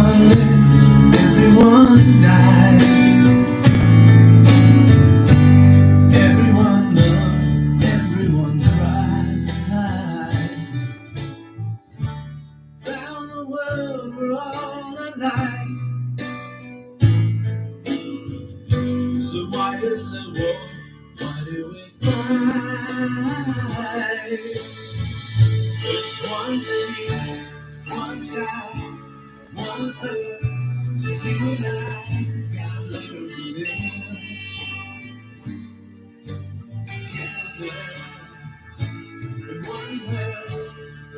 Everyone lives, everyone dies. Everyone loves, everyone cries. Round the world we're all alike. So why is there war? Why do we fight? There's one sea, one sky, one earth. So you and I gotta learn to live together. In one verse,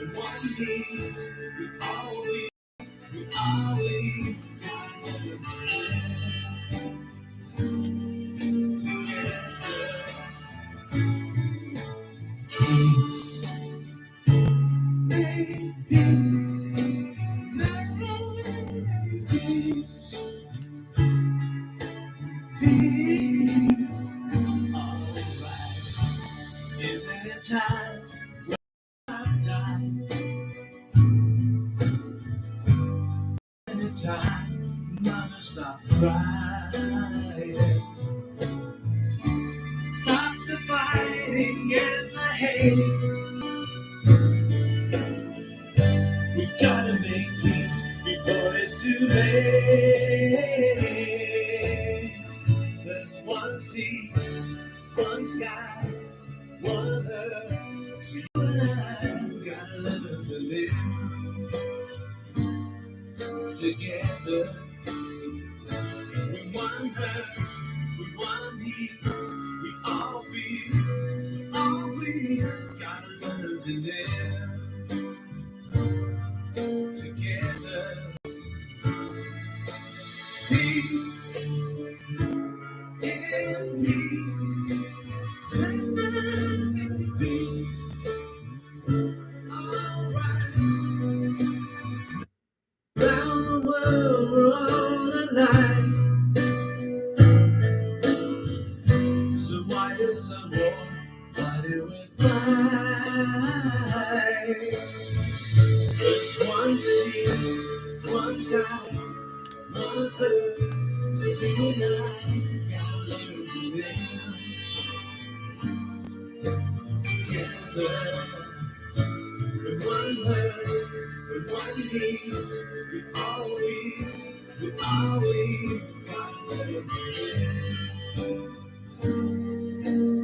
in one piece, we always gotta learn to live together. Peace, make peace, make peace, peace. Alright, isn't it time? I've died. Anytime, mother, stop crying. Stop the fighting and the hate. We gotta make peace before it's too late. There's one sea, one sky, one earth. So you and I gotta learn to live together. With one heart, with one need, we gotta learn to live together. Peace in peace, in peace. Alright, round the world we're all alike. So why is there war? Why do we fight? There's one sea, one sky, one earth. So you and I gotta learn to live together. With one verse, with one needs, we always gotta learn to live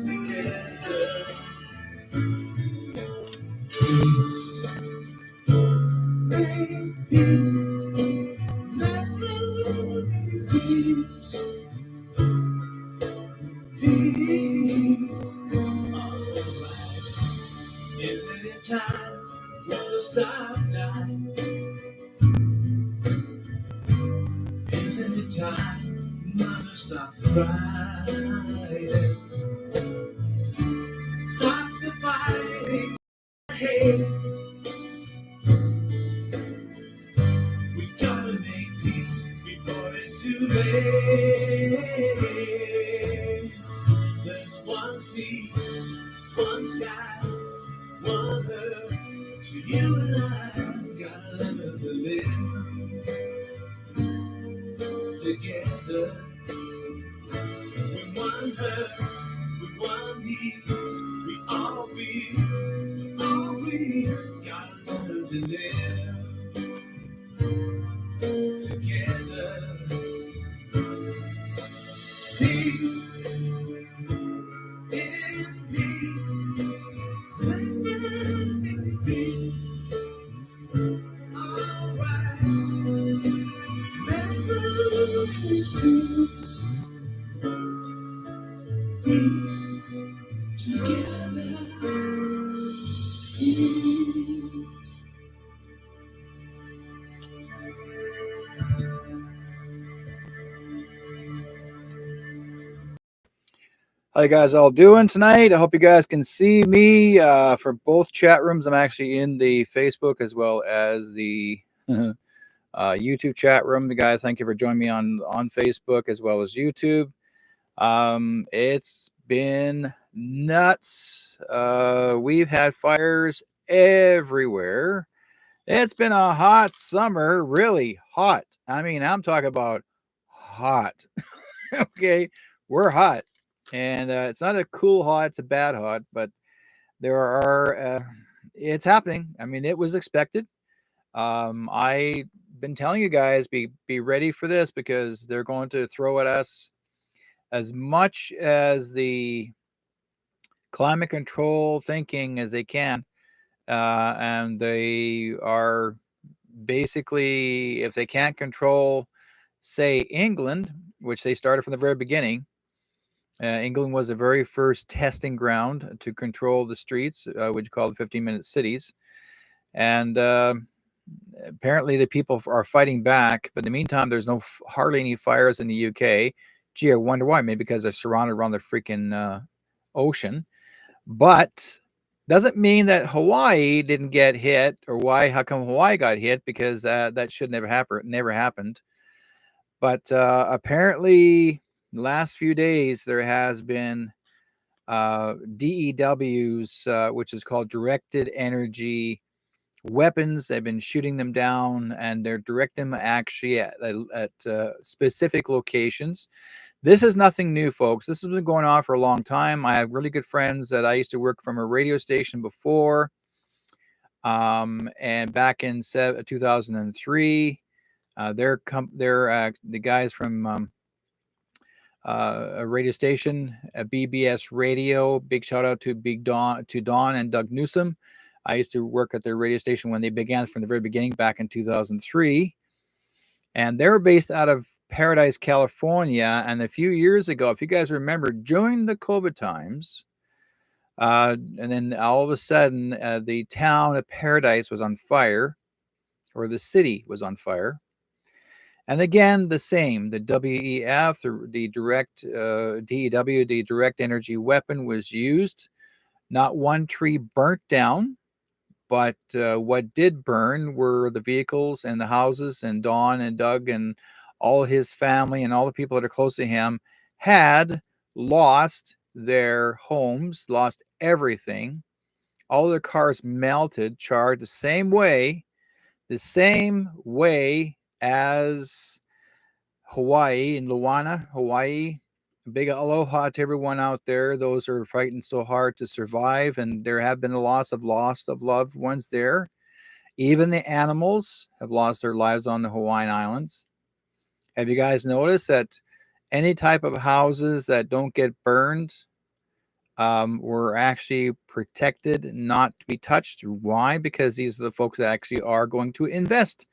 together. Peace, make peace, make peace, peace. Alright, isn't it time? Wanna stop dying? Isn't it time? Mother, stop crying. Stop the fighting, hate. We gotta make peace before it's too late. There's one sea, one sky, one earth. So you and I gotta learn to live together. With one heart, with one need, we gotta learn to live together. Peace in peace, in peace. Alright, make peace, peace together. Peace. How you guys all doing tonight? I hope you guys can see me for both chat rooms. I'm actually in the Facebook as well as the YouTube chat room. You guys, thank you for joining me on Facebook as well as YouTube. It's been nuts. We've had fires everywhere. It's been a hot summer, really hot. I mean, I'm talking about hot. Okay, we're hot, and it's not a cool hot; it's a bad hot. But there are, it's happening. I mean, it was expected. I been telling you guys be ready for this because they're going to throw at us as much as the climate control thinking as they can, and they are basically, if they can't control, say, England, which they started from the very beginning. England was the very first testing ground to control the streets, which you call the 15-minute cities. And apparently the people are fighting back. But in the meantime, there's no hardly any fires in the UK. Gee, I wonder why. Maybe because they're surrounded around the freaking ocean. But doesn't mean that Hawaii didn't get hit, or why? How come Hawaii got hit? Because that should never happen. Never happened. But apparently, the last few days there has been DEWs, which is called directed energy weapons. They've been shooting them down, and they're directing them actually at specific locations. This is nothing new, folks. This has been going on for a long time. I have really good friends that I used to work from a radio station before, and back in 2003, they're the guys from a radio station, BBS Radio. Big shout out to Don and Doug Newsom. I used to work at their radio station when they began from the very beginning back in 2003. And they were based out of Paradise, California. And a few years ago, if you guys remember, during the COVID times, and then all of a sudden, the town of Paradise was on fire, or the city was on fire. And again, the same. The WEF, the direct DEW, the direct energy weapon was used. Not one tree burnt down, but what did burn were the vehicles and the houses. And Don and Doug and all his family and all the people that are close to him had lost their homes, lost everything. All their cars melted, charred the same way as Hawaii, in Luana, Hawaii. Big aloha to everyone out there. Those who are fighting so hard to survive, and there have been a loss of loved ones there. Even the animals have lost their lives on the Hawaiian Islands. Have you guys noticed that any type of houses that don't get burned were actually protected not to be touched? Why? Because these are the folks that actually are going to invest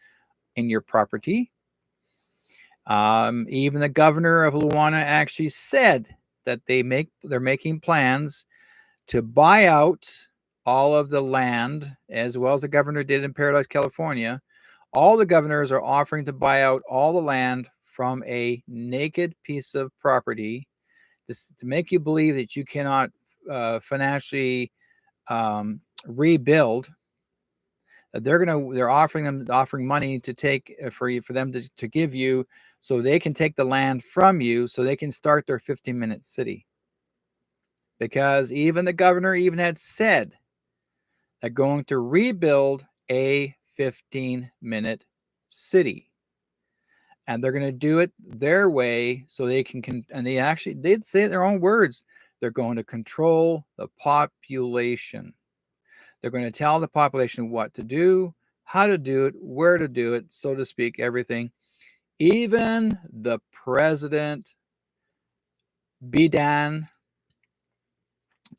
in your property. Even the governor of Luana actually said that they're making plans to buy out all of the land, as well as the governor did in Paradise, California. All the governors are offering to buy out all the land from a naked piece of property, to make you believe that you cannot financially rebuild. They're offering money to take for them to give you, so they can take the land from you, so they can start their 15-minute city. Because even the governor even had said they're going to rebuild a 15-minute city, and they're going to do it their way, so they can and they actually did say their own words. They're going to control the population. They're going to tell the population what to do, how to do it, where to do it, so to speak, everything. Even the president, Biden,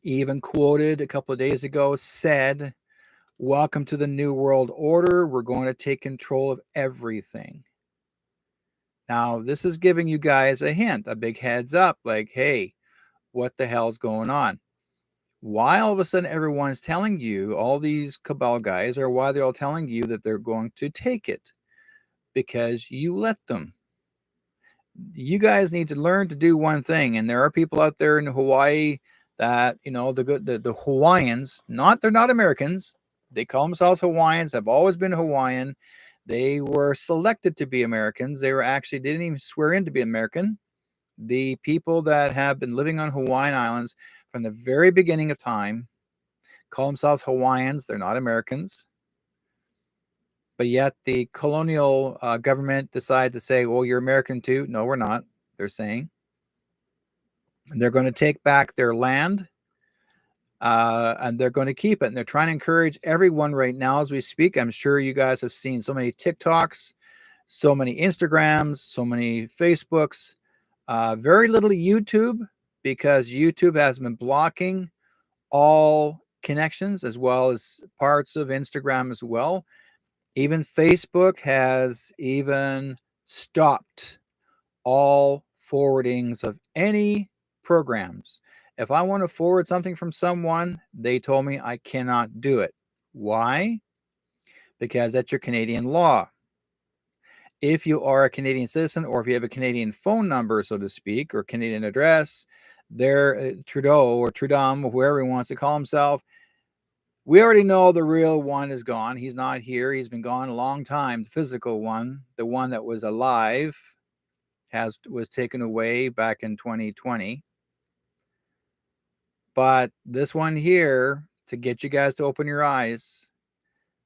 even quoted a couple of days ago, said, "Welcome to the New World Order. We're going to take control of everything." Now, this is giving you guys a hint, a big heads up, like, hey, what the hell's going on? Why all of a sudden everyone's telling you, all these cabal guys, or why they're all telling you that they're going to take it? Because you let them. You guys need to learn to do one thing, and there are people out there in Hawaii that, the Hawaiians, they're not Americans. They call themselves Hawaiians, have always been Hawaiian. They were selected to be Americans. They didn't even swear in to be American. The people that have been living on Hawaiian Islands from the very beginning of time call themselves Hawaiians. They're not Americans. But yet the colonial government decided to say, well, you're American too. No, we're not. They're saying they're going to take back their land, and they're going to keep it. And they're trying to encourage everyone right now as we speak. I'm sure you guys have seen so many TikToks, so many Instagrams, so many Facebooks, very little YouTube, because YouTube has been blocking all connections as well as parts of Instagram as well. Even Facebook has even stopped all forwardings of any programs. If I want to forward something from someone, they told me I cannot do it. Why? Because that's your Canadian law. If you are a Canadian citizen, or if you have a Canadian phone number, so to speak, or Canadian address, there, Trudeau or Trudum, whoever he wants to call himself, we already know the real one is gone. He's not here. He's been gone a long time. The physical one, the one that was alive, was taken away back in 2020. But this one here, to get you guys to open your eyes,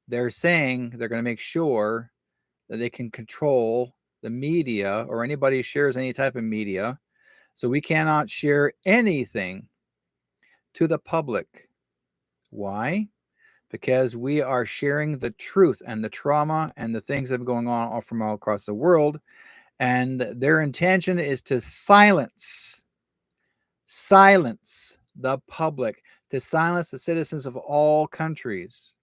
they're saying they're going to make sure that they can control the media, or anybody who shares any type of media. So we cannot share anything to the public. Why? Because we are sharing the truth and the trauma and the things that have been going on all from all across the world. And their intention is to silence the public, to silence the citizens of all countries.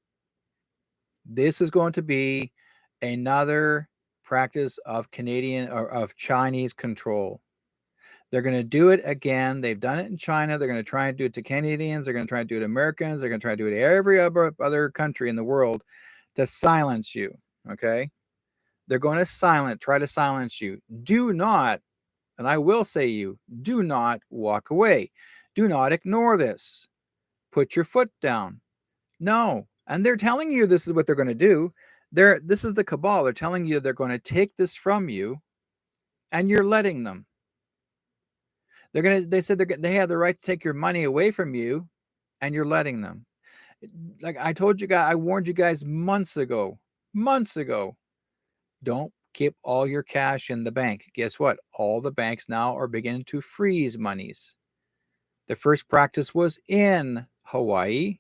This is going to be another practice of Canadian or of Chinese control. They're going to do it again. They've done it in China. They're going to try and do it to Canadians. They're going to try and do it to Americans. They're going to try to do it to every other country in the world to silence you. Okay? They're going to try to silence you. Do not, and I will say you, do not walk away. Do not ignore this. Put your foot down. No. And they're telling you this is what they're going to do. This is the cabal. They're telling you they're going to take this from you, and you're letting them. They said they have the right to take your money away from you, and you're letting them. Like I told you guys, I warned you guys months ago. Don't keep all your cash in the bank. Guess what? All the banks now are beginning to freeze monies. The first practice was in Hawaii.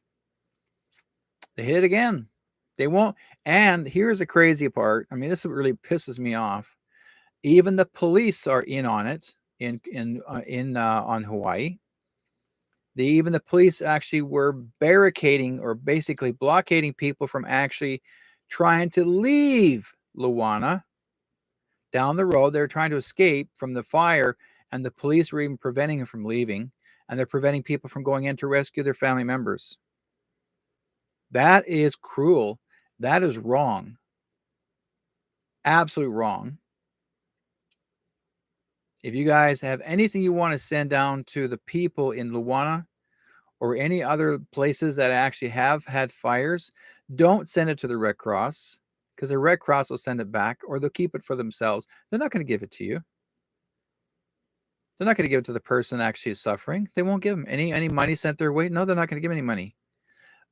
They hit it again. They won't. And here's the crazy part. I mean, this really pisses me off. Even the police are in on it on Hawaii. Even the police actually were barricading or basically blockading people from actually trying to leave Luana. Down the road, they're trying to escape from the fire, and the police were even preventing them from leaving, and they're preventing people from going in to rescue their family members. That is cruel. That is wrong. Absolutely wrong. If you guys have anything you want to send down to the people in Luana or any other places that actually have had fires, don't send it to the Red Cross, because the Red Cross will send it back, or they'll keep it for themselves. They're not going to give it to you. They're not going to give it to the person actually suffering. They won't give them any money sent their way. No, they're not going to give any money.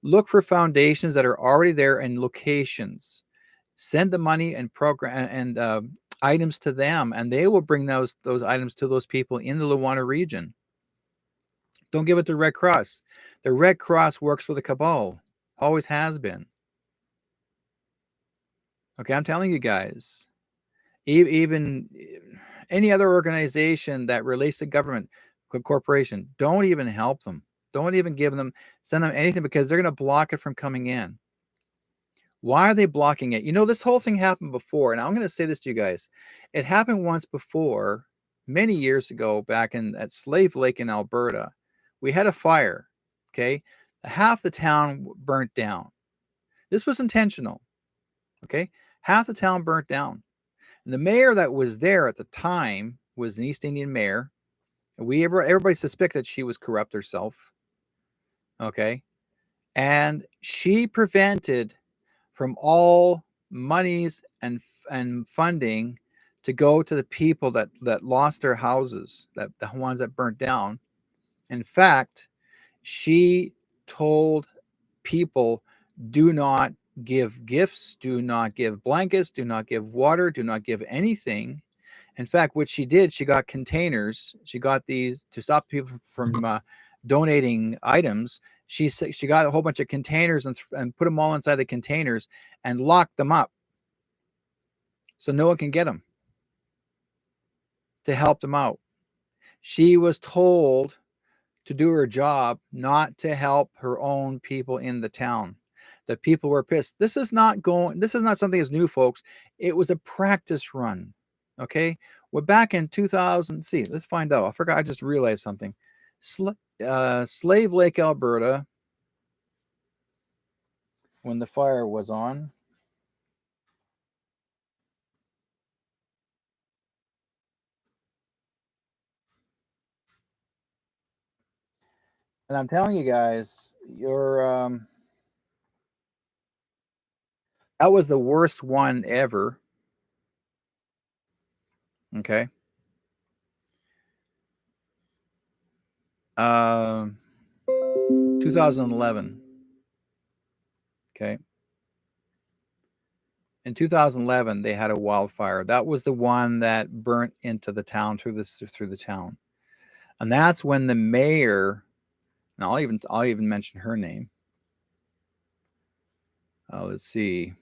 Look for foundations that are already there in locations. Send the money and program and items to them, and they will bring those items to those people in the Luana region. Don't give it to Red Cross. The Red Cross works for the cabal. Always has been. Okay, I'm telling you guys. Even any other organization that relates to government, corporation, don't even help them. Don't even send them anything, because they're going to block it from coming in. Why are they blocking it? This whole thing happened before, and I'm going to say this to you guys. It happened once before, many years ago, back at Slave Lake in Alberta. We had a fire, okay? Half the town burnt down. This was intentional, okay? Half the town burnt down. And the mayor that was there at the time was an East Indian mayor. Everybody suspected that she was corrupt herself, okay? And she prevented from all monies and funding to go to the people that lost their houses, the ones that burnt down. In fact, she told people, do not give gifts, do not give blankets, do not give water, do not give anything. In fact, what she did, she got containers. She got these to stop people from donating items. She got a whole bunch of containers and put them all inside the containers and locked them up so no one can get them to help them out. She was told to do her job, not to help her own people in the town. The people were pissed. This is not something that's new, folks. It was a practice run. Okay. Well, back in 2000, see, let's find out. I forgot. I just realized something. Slave Lake, Alberta, when the fire was on. And I'm telling you guys, that was the worst one ever. Okay. 2011. Okay. In 2011, they had a wildfire. That was the one that burnt into the town through the town, and that's when the mayor. And I'll even mention her name. Let's see.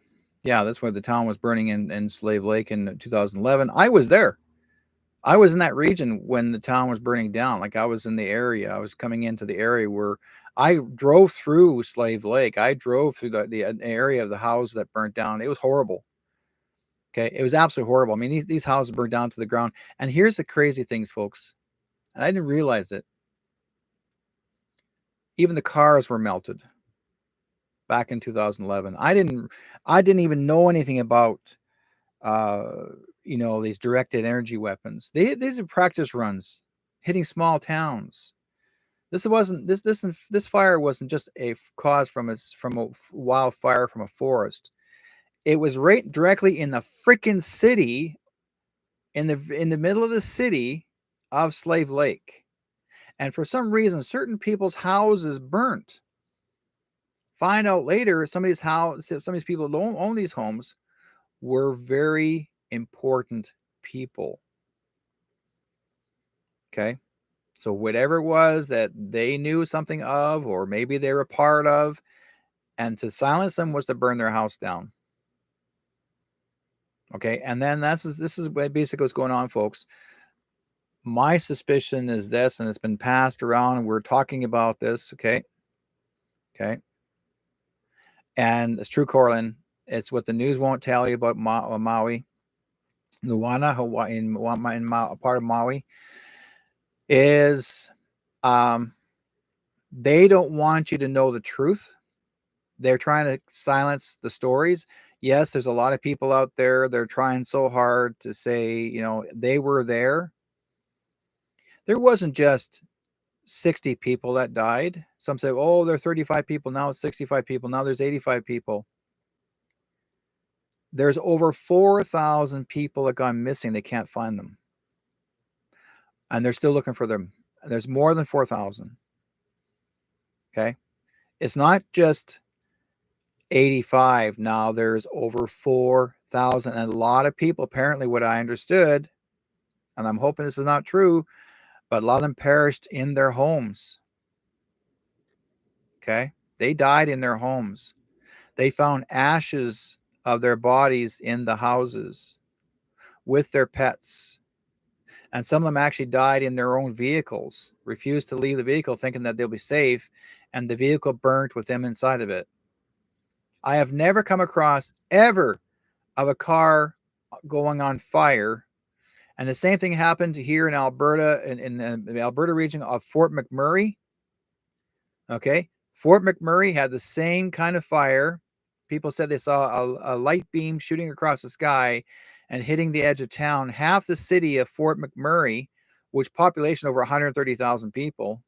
Yeah, that's where the town was burning in Slave Lake in 2011. I was there. I was in that region when the town was burning down. Like, I was in the area. I was coming into the area where I drove through Slave Lake. I drove through the area of the house that burnt down. It was horrible. Okay, it was absolutely horrible. I mean, these houses burned down to the ground. And here's the crazy things, folks. And I didn't realize it. Even the cars were melted back in 2011. I didn't even know anything about these directed energy weapons. These are practice runs hitting small towns. This fire wasn't just a cause from a wildfire from a forest. It was right directly in the freaking city, in the middle of the city of Slave Lake. And for some reason, certain people's houses burnt. Find out later, some of these people that own these homes were very important people. Okay. So whatever it was that they knew something of, or maybe they were part of, and to silence them was to burn their house down. Okay. And then this is basically what's going on, folks. My suspicion is this, and it's been passed around, and we're talking about this. Okay. Okay. And it's true, Corlin. It's what the news won't tell you about Maui. Nuana, Hawaii, in part of Maui, is they don't want you to know the truth. They're trying to silence the stories. Yes, there's a lot of people out there. They're trying so hard to say, they were there. There wasn't just 60 people that died. Some say, oh, there are 35 people. Now it's 65 people. Now there's 85 people. There's over 4,000 people that gone missing. They can't find them. And they're still looking for them. There's more than 4,000. Okay. It's not just 85. Now there's over 4,000. And a lot of people, apparently, what I understood, and I'm hoping this is not true, but a lot of them perished in their homes. Okay. They died in their homes. They found ashes of their bodies in the houses with their pets. And some of them actually died in their own vehicles, refused to leave the vehicle thinking that they'll be safe, and the vehicle burnt with them inside of it. I have never come across ever of a car going on fire. And the same thing happened here in Alberta, in the Alberta region of Fort McMurray. Okay. Fort McMurray had the same kind of fire. People said they saw a light beam shooting across the sky and hitting the edge of town. Half the city of Fort McMurray, which population over 130,000 people,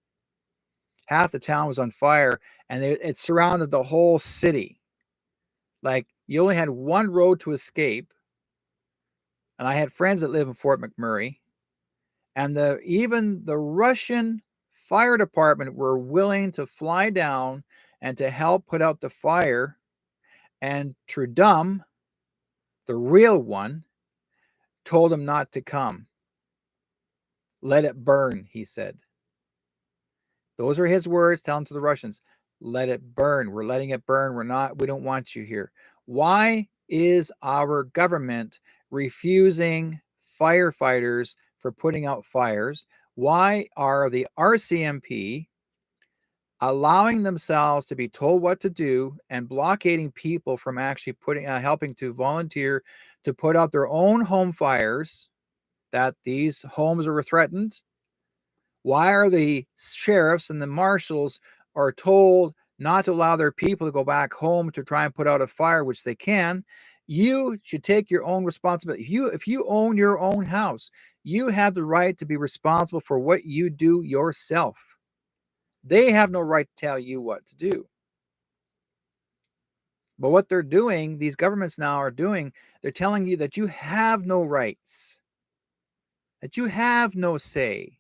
half the town was on fire, and it surrounded the whole city. Like, you only had one road to escape. And I had friends that live in Fort McMurray, and even the Russian fire department were willing to fly down and to help put out the fire. And Trudeau, the real one, told him not to come. Let it burn, he said. Those are his words, telling to the Russians, let it burn. We're letting it burn. We don't want you here. Why is our government refusing firefighters for putting out fires? Why are the RCMP allowing themselves to be told what to do and blockading people from actually helping to volunteer to put out their own home fires, that these homes are threatened? Why are the sheriffs and the marshals are told not to allow their people to go back home to try and put out a fire, which they can? You should take your own responsibility. If you own your own house, you have the right to be responsible for what you do yourself. They have no right to tell you what to do. But what they're doing, these governments now are doing, they're telling you that you have no rights, that you have no say.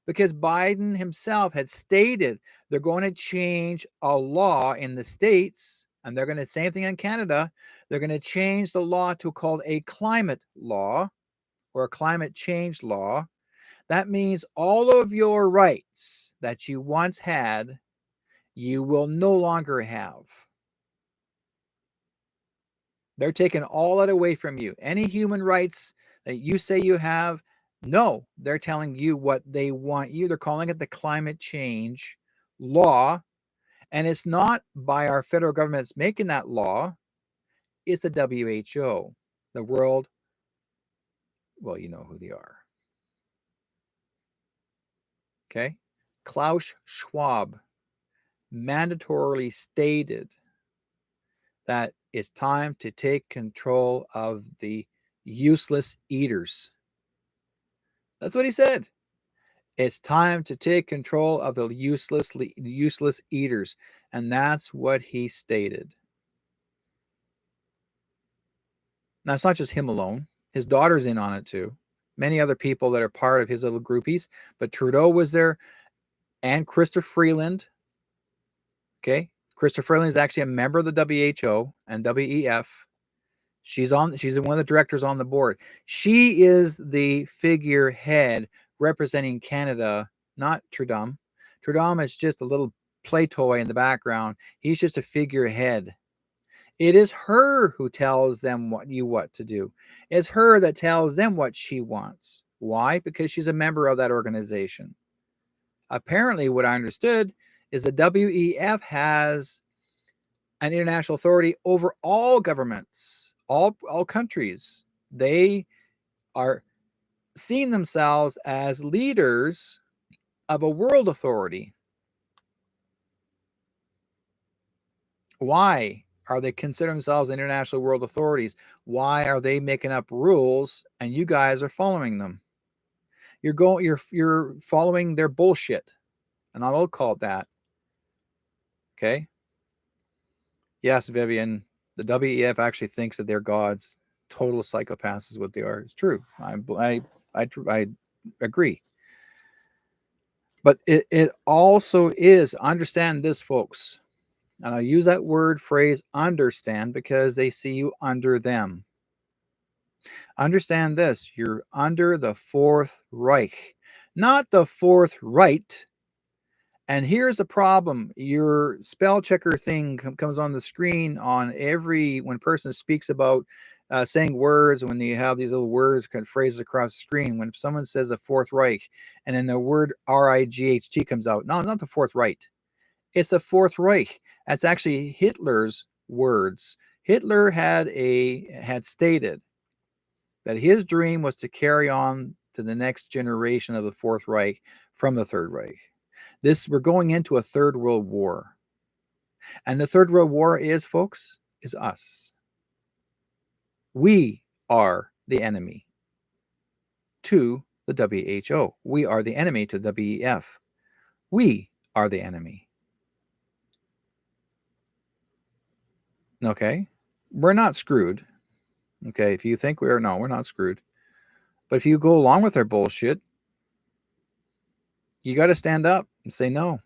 Because Biden himself had stated they're going to change a law in the States, and they're going to, same thing in Canada, they're going to change the law to called a climate law or a climate change law. That means all of your rights that you once had, you will no longer have. They're taking all that away from you. Any human rights that you say you have, no, they're telling you what they want you. They're calling it the climate change law. And it's not by our federal government that's making that law. It's the WHO, the world. Well, you know who they are. Okay. Klaus Schwab mandatorily stated that it's time to take control of the useless eaters. That's what he said. It's time to take control of the useless eaters. And that's what he stated. Now, it's not just him alone. His daughter's in on it too. Many other people that are part of his little groupies. But Trudeau was there, and Chrystia Freeland. Okay. Chrystia Freeland is actually a member of the WHO and WEF. She's one of the directors on the board. She is the figurehead representing Canada, not Trudeau. Trudeau is just a little play toy in the background. He's just a figurehead. It is her who tells them what to do. It's her that tells them what she wants. Why? Because she's a member of that organization. Apparently, what I understood is the WEF has an international authority over all governments, all countries. They are seeing themselves as leaders of a world authority. Why are they considering themselves international world authorities? Why are they making up rules and you guys are following them? You're following their bullshit, and I will call it that. Okay. Yes, Vivian, the WEF actually thinks that they're gods. Total psychopaths is what they are. It's true. I agree. But it also is, understand this, folks. And I use that phrase understand because they see you under them. Understand this. You're under the Fourth Reich, not the Fourth Right. And here's the problem. Your spell checker thing comes on the screen on when a person speaks about saying words, when you have these little words, kind of phrases across the screen, when someone says the Fourth Reich and then the word RIGHT comes out. No, not the Fourth Right. It's the Fourth Reich. That's actually Hitler's words. Hitler had stated that his dream was to carry on to the next generation of the Fourth Reich from the Third Reich. We're going into a Third World War. And the Third World War is us. We are the enemy to the WHO. We are the enemy to WEF. We are the enemy. Okay? We're not screwed. Okay? If you think we're not screwed. But if you go along with their bullshit, you got to stand up and say no.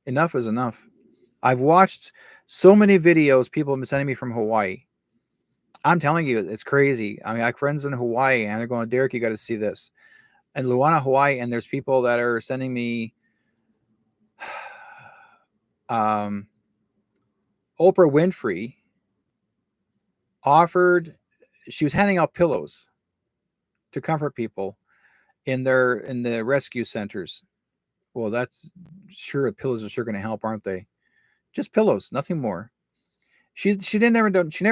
Enough is enough. I've watched so many videos people have been sending me from Hawaii. I'm telling you, it's crazy. I mean, I have friends in Hawaii, and they're going, Derek, you got to see this. In Luana, Hawaii, and there's people that are sending me Oprah Winfrey offered, she was handing out pillows to comfort people in the rescue centers. Well, that's sure, pillows are sure going to help, aren't they? Just pillows, nothing more. She never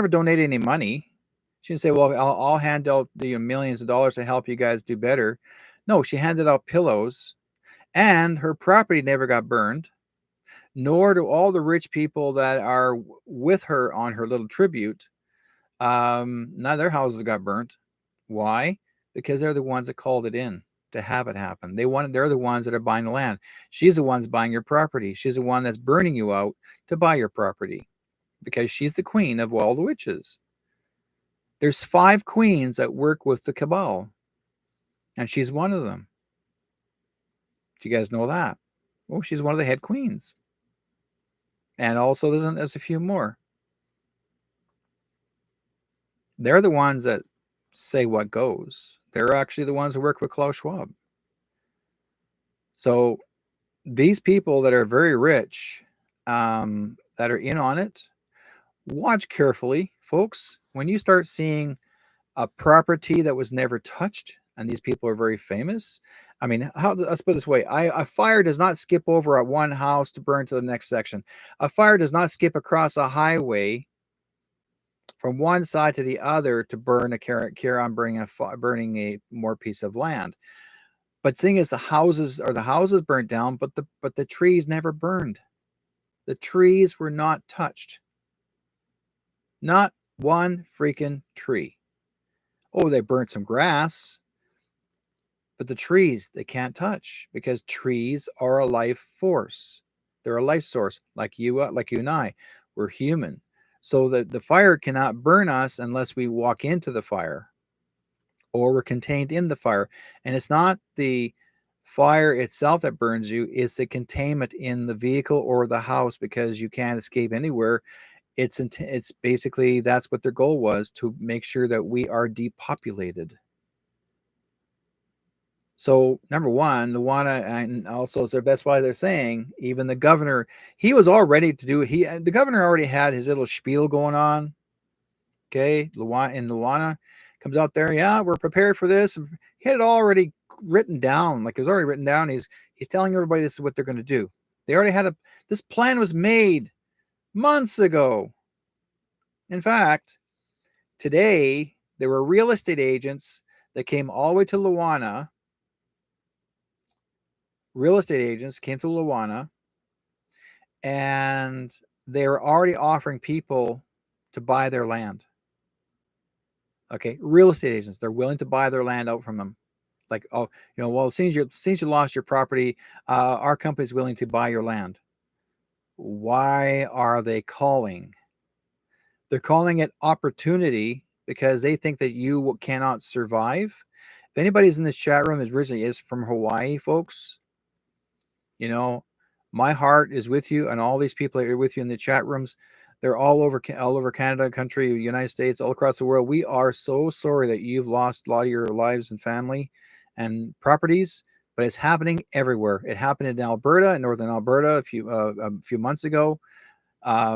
donated any money. She didn't say, "Well, I'll hand out the millions of dollars to help you guys do better." No, she handed out pillows, and her property never got burned. Nor do all the rich people that are with her on her little tribute. None of their houses got burnt. Why? Because they're the ones that called it in to have it happen. They're the ones that are buying the land. She's the ones buying your property. She's the one that's burning you out to buy your property because she's the queen of all the witches. There's 5 queens that work with the cabal, and she's one of them. Do you guys know that? Oh, she's one of the head queens. And also there's a few more. They're the ones that say what goes. They're actually the ones who work with Klaus Schwab. So these people that are very rich, that are in on it, watch carefully, folks. When you start seeing a property that was never touched, and these people are very famous. I mean, let's put it this way: a fire does not skip over at one house to burn to the next section. A fire does not skip across a highway from one side to the other to burn burning a more piece of land. But the thing is, the houses burnt down, but the trees never burned. The trees were not touched. Not one freaking tree. Oh, they burnt some grass, but the trees they can't touch because trees are a life force. They're a life source, like you and I. We're human. So the fire cannot burn us unless we walk into the fire or we're contained in the fire. And it's not the fire itself that burns you, it's the containment in the vehicle or the house because you can't escape anywhere. It's basically that's what their goal was, to make sure that we are depopulated. So number one, Luana, and also that's why they're saying even the governor, he was all ready to do. The governor already had his little spiel going on. Okay, Luana comes out there. Yeah, we're prepared for this. He had it already written down, like it was already written down. He's telling everybody this is what they're going to do. They already had this plan was made months ago. In fact, today there were real estate agents that came all the way to Luana. Real estate agents came to Luana, and they were already offering people to buy their land. Okay, real estate agents, they're willing to buy their land out from them. Like, oh, well, since you lost your property, our company's willing to buy your land. Why are they calling? They're calling it opportunity because they think that you cannot survive. If anybody's in this chat room originally is from Hawaii, folks, my heart is with you, and all these people that are with you in the chat rooms. They're all over Canada, country, United States, all across the world. We are so sorry that you've lost a lot of your lives and family and properties, but it's happening everywhere. It happened in Alberta, in northern Alberta, a few months ago.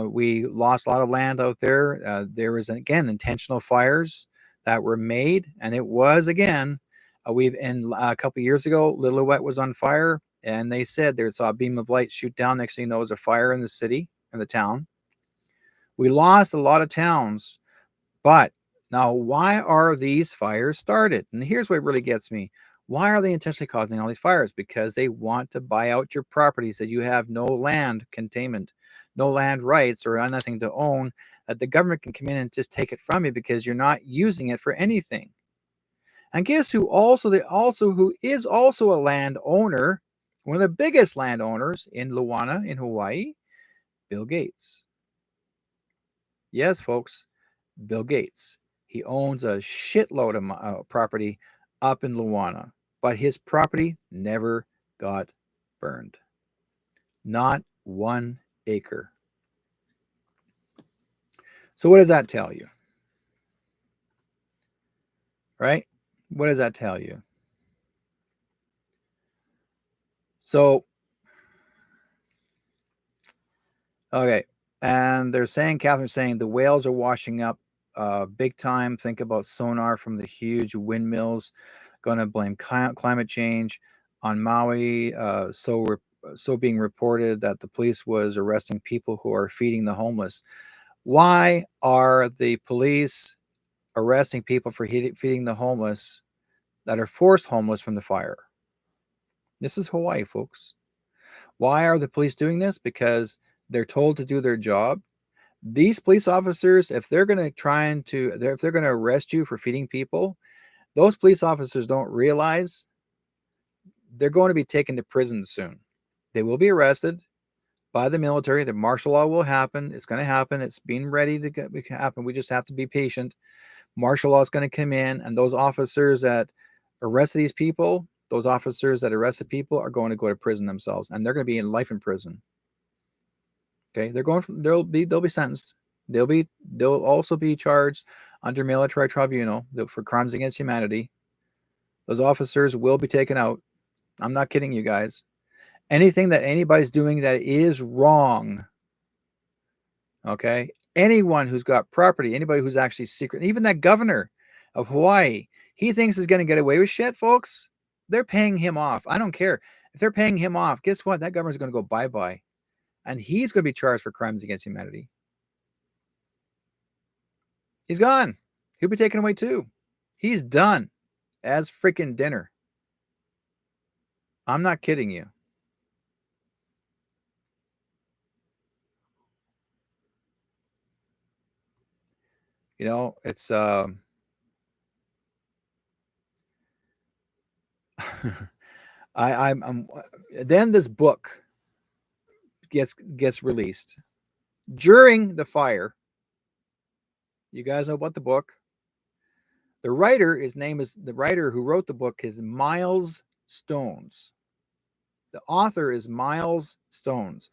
We lost a lot of land out there. There was, again, intentional fires that were made, and it was, again, a couple of years ago, Lillooet was on fire, and they said they saw a beam of light shoot down. Next thing you know, there's a fire in the city, in the town. We lost a lot of towns, but now why are these fires started? And here's what really gets me. Why are they intentionally causing all these fires? Because they want to buy out your properties, that you have no land containment, no land rights, or nothing to own, that the government can come in and just take it from you because you're not using it for anything. And guess who who is also a landowner, one of the biggest landowners in Luana, in Hawaii? Bill Gates. Yes, folks, Bill Gates. He owns a shitload of property up in Luana, but his property never got burned. Not 1 acre. So what does that tell you? Right? What does that tell you? So, okay. And they're saying, Catherine's saying, the whales are washing up big time. Think about sonar from the huge windmills. Going to blame climate change on Maui. So being reported that the police was arresting people who are feeding the homeless. Why are the police arresting people for feeding the homeless that are forced homeless from the fire? This is Hawaii, folks. Why are the police doing this? Because they're told to do their job. These police officers, if they're going to if they're going to arrest you for feeding people, those police officers don't realize they're going to be taken to prison soon. They will be arrested by the military. The martial law will happen. It's going to happen. It's being ready to happen. We just have to be patient. Martial law is going to come in, and those officers that arrest these people, those officers that arrested people are going to go to prison themselves, and they're going to be in life in prison. Okay, they'll be sentenced. They'll also be charged under military tribunal for crimes against humanity. Those officers will be taken out. I'm not kidding you guys. Anything that anybody's doing that is wrong, okay? Anyone who's got property, anybody who's actually secret, even that governor of Hawaii, he thinks he's going to get away with shit, folks. They're paying him off. I don't care. If they're paying him off, guess what? That governor's going to go bye-bye. And he's going to be charged for crimes against humanity. He's gone. He'll be taken away too. He's done as freaking dinner. I'm not kidding you. You know, it's I'm then this book gets released during the fire. You guys know about the book. The writer, the writer who wrote the book is Miles Stones. The author is Miles Stones.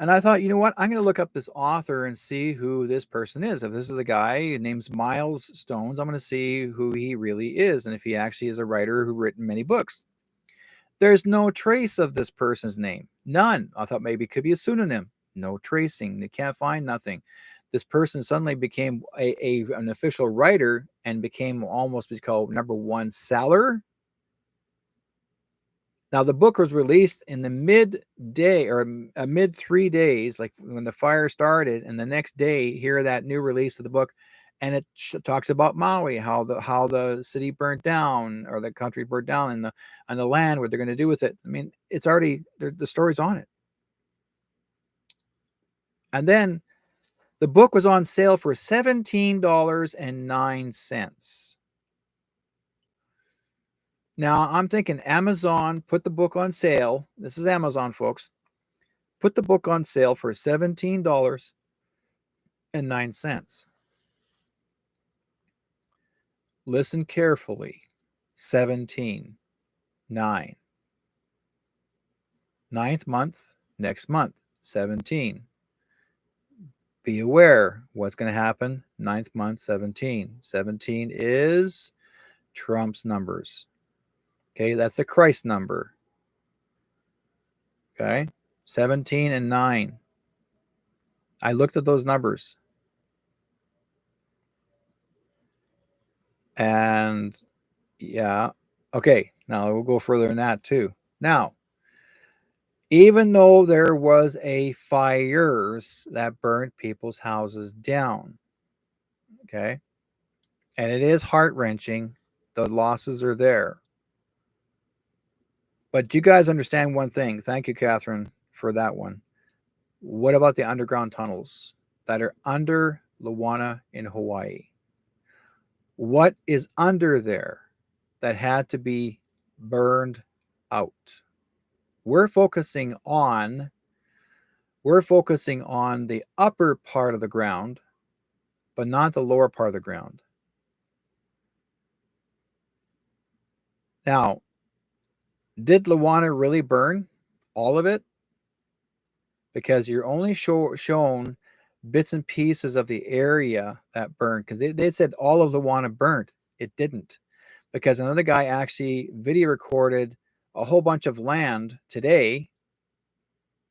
And I thought, you know what? I'm going to look up this author and see who this person is. If this is a guy named Miles Stones, I'm going to see who he really is and if he actually is a writer who written many books. There's no trace of this person's name. None. I thought maybe it could be a pseudonym. No tracing. They can't find nothing. This person suddenly became an official writer and became almost what's called #1 seller. Now, the book was released in the midday or mid 3 days, like when the fire started, and the next day, hear that new release of the book, and it talks about Maui, how the city burnt down or the country burnt down, and the land, what they're going to do with it. I mean, it's already the story's on it. And then the book was on sale for $17.09. Now, I'm thinking Amazon put the book on sale. This is Amazon, folks. Put the book on sale for $17.09. Listen carefully. 17, 9. Ninth month, next month, 17. Be aware what's going to happen. Ninth month, 17. 17 is Trump's numbers. Okay, that's the Christ number. Okay, 17 and 9. I looked at those numbers. And yeah, okay, now we'll go further than that too. Now, even though there was a fires that burned people's houses down, okay, and it is heart-wrenching, the losses are there. But do you guys understand one thing? Thank you, Catherine, for that one. What about the underground tunnels that are under Lahaina in Hawaii? What is under there that had to be burned out? We're focusing on the upper part of the ground, but not the lower part of the ground. Now, did Lahaina really burn all of it? Because you're only shown bits and pieces of the area that burned, because they said all of the Wana burned. It didn't, because another guy actually video recorded a whole bunch of land today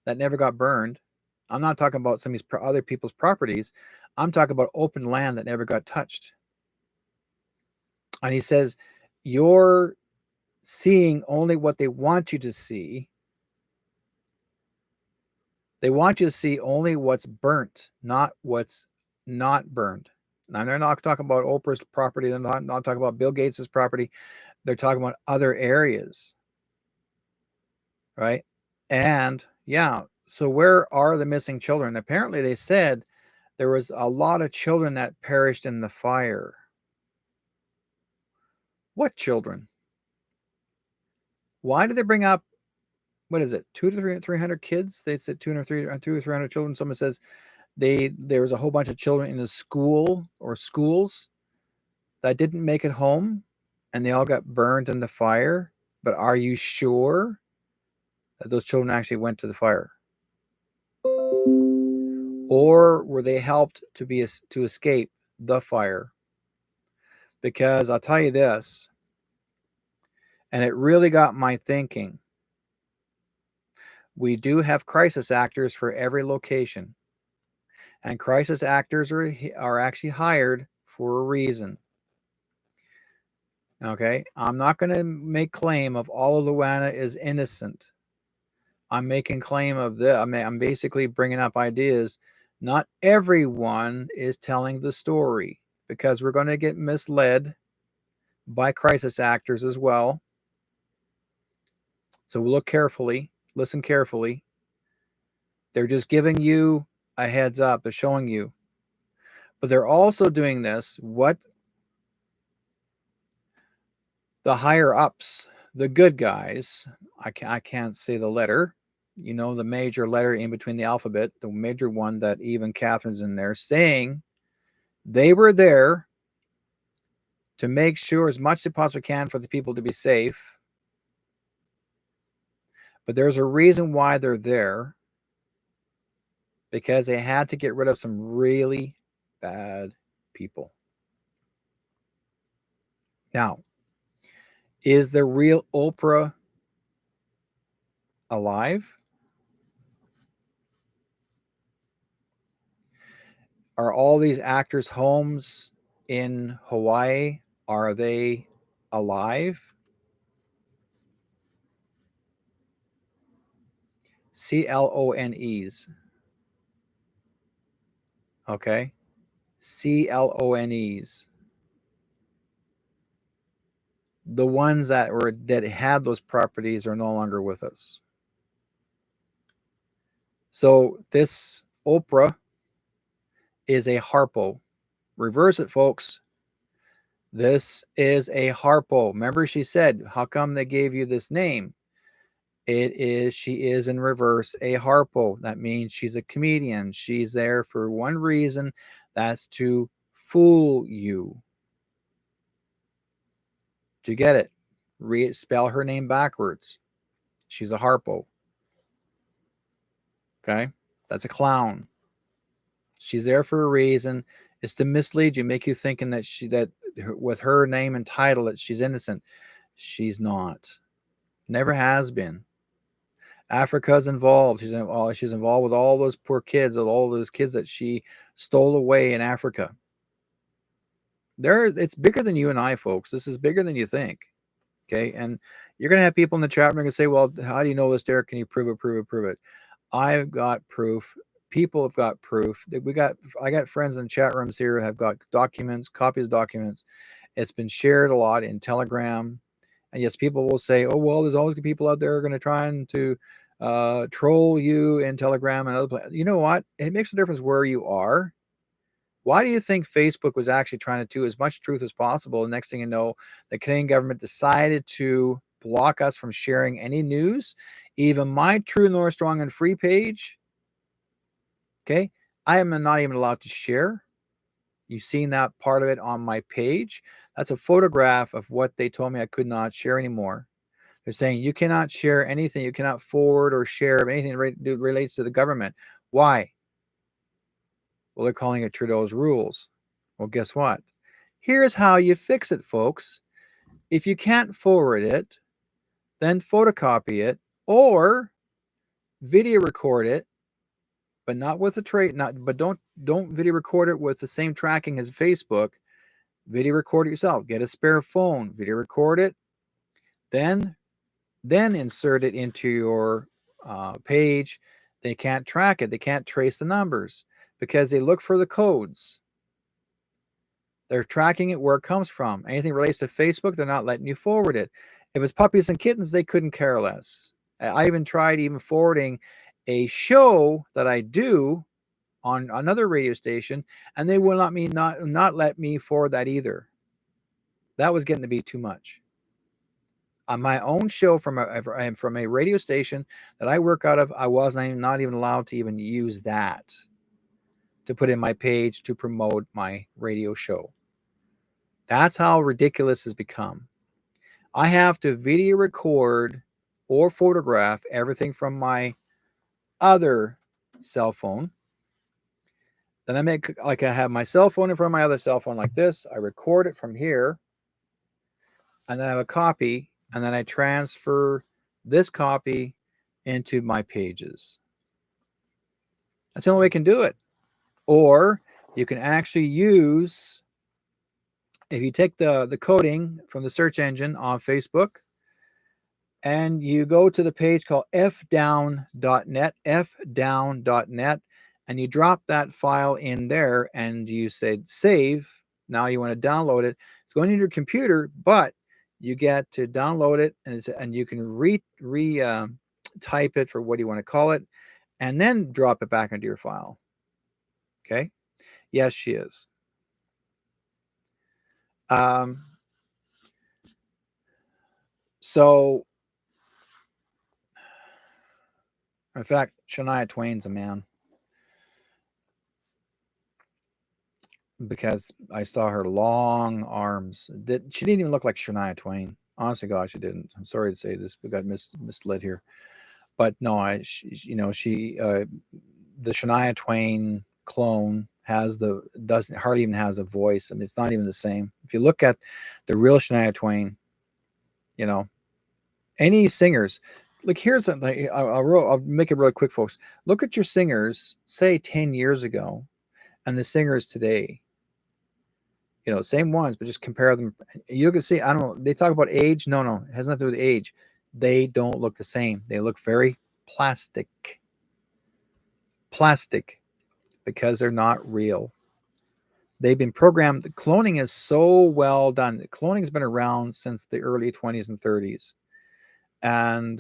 that never got burned. I'm not talking about some of these other people's properties. I'm talking about open land that never got touched. And he says, you're seeing only what they want you to see. They want you to see only what's burnt, not what's not burned. Now, they're not talking about Oprah's property. They're not talking about Bill Gates's property. They're talking about other areas, right? And yeah, so where are the missing children? Apparently, they said there was a lot of children that perished in the fire. What children? Why did they bring up, what is it, 200 to 300 kids? They said 200 or 300 children. Someone says there was a whole bunch of children in a school or schools that didn't make it home, and they all got burned in the fire. But are you sure that those children actually went to the fire? Or were they helped to escape the fire? Because I'll tell you this, and it really got my thinking. We do have crisis actors for every location. And crisis actors are actually hired for a reason. Okay? I'm not going to make claim of all of Luana is innocent. I'm making claim of this. I'm basically bringing up ideas. Not everyone is telling the story, because we're going to get misled by crisis actors as well. So look carefully, listen carefully. They're just giving you a heads up. They're showing you. But they're also doing this, what the higher ups, the good guys, I can't say the letter, the major letter in between the alphabet, the major one that even Catherine's in there, saying they were there to make sure as much as they possibly can for the people to be safe. But there's a reason why they're there, because they had to get rid of some really bad people. Now, is the real Oprah alive? Are all these actors' homes in Hawaii, are they alive? CLONEs. Okay. CLONEs. The ones that had those properties are no longer with us. So this Oprah is a Harpo. Reverse it, folks. This is a Harpo. Remember, she said, how come they gave you this name? She is in reverse a Harpo. That means she's a comedian. She's there for one reason. That's to fool you. Do you get it? Spell her name backwards. She's a Harpo. Okay? That's a clown. She's there for a reason. It's to mislead you, make you thinking that with her name and title that she's innocent. She's not. Never has been. Africa's involved. She's involved with all those poor kids, all those kids that she stole away in Africa. It's bigger than you and I, folks. This is bigger than you think. Okay, and you're gonna have people in the chat room going to say, "Well, how do you know this, Derek? Can you prove it? Prove it? Prove it?" I've got proof. People have got proof. I got friends in chat rooms here have got documents, copies of documents. It's been shared a lot in Telegram. And yes, people will say, "Oh, well, there's always people out there going to try and to troll you in Telegram and other places." You know what? It makes a difference where you are. Why do you think Facebook was actually trying to do as much truth as possible? The next thing you know, the Canadian government decided to block us from sharing any news, even my True North Strong and Free page. Okay, I am not even allowed to share. You've seen that part of it on my page. That's a photograph of what they told me I could not share anymore. They're saying you cannot share anything. You cannot forward or share anything that relates to the government. Why? Well, they're calling it Trudeau's rules. Well, guess what? Here's how you fix it, folks. If you can't forward it, then photocopy it or video record it, but not with a don't video record it with the same tracking as Facebook. Video record it yourself. Get a spare phone, video record it, then insert it into your page. They can't track it. They can't trace the numbers because they look for the codes. They're tracking it where it comes from. Anything relates to Facebook, they're not letting you forward it. If it's puppies and kittens, they couldn't care less. I even tried forwarding a show that I do on another radio station, and they will not let me forward that either. That was getting to be too much. On my own show from a radio station that I work out of, I wasn't not even allowed to even use that to put in my page to promote my radio show. That's how ridiculous it's become. I have to video record or photograph everything from my other cell phone. Then I make like I have my cell phone in front of my other cell phone like this. I record it from here, and then I have a copy, and then I transfer this copy into my pages. That's the only way I can do it. Or you can actually use, if you take the coding from the search engine on Facebook and you go to the page called fdown.net, fdown.net, and you drop that file in there and you say save. Now you want to download it. It's going into your computer, but you get to download it and you can type it for what you want to call it and then drop it back into your file. Okay. Yes, she is. So, in fact, Shania Twain's a man because I saw her long arms. She didn't even look like Shania Twain. Honestly, God, she didn't. I'm sorry to say this, but got misled here. But no, the Shania Twain clone doesn't hardly even has a voice. I mean, it's not even the same. If you look at the real Shania Twain, any singers, like here's something. I'll make it really quick, folks. Look at your singers, say 10 years ago, and the singers today. Same ones, but just compare them. You can see. I don't know. They talk about age. No, it has nothing to do with age. They don't look the same. They look very plastic because they're not real. They've been programmed. The cloning is so well done. Cloning has been around since the early 20s and 30s. And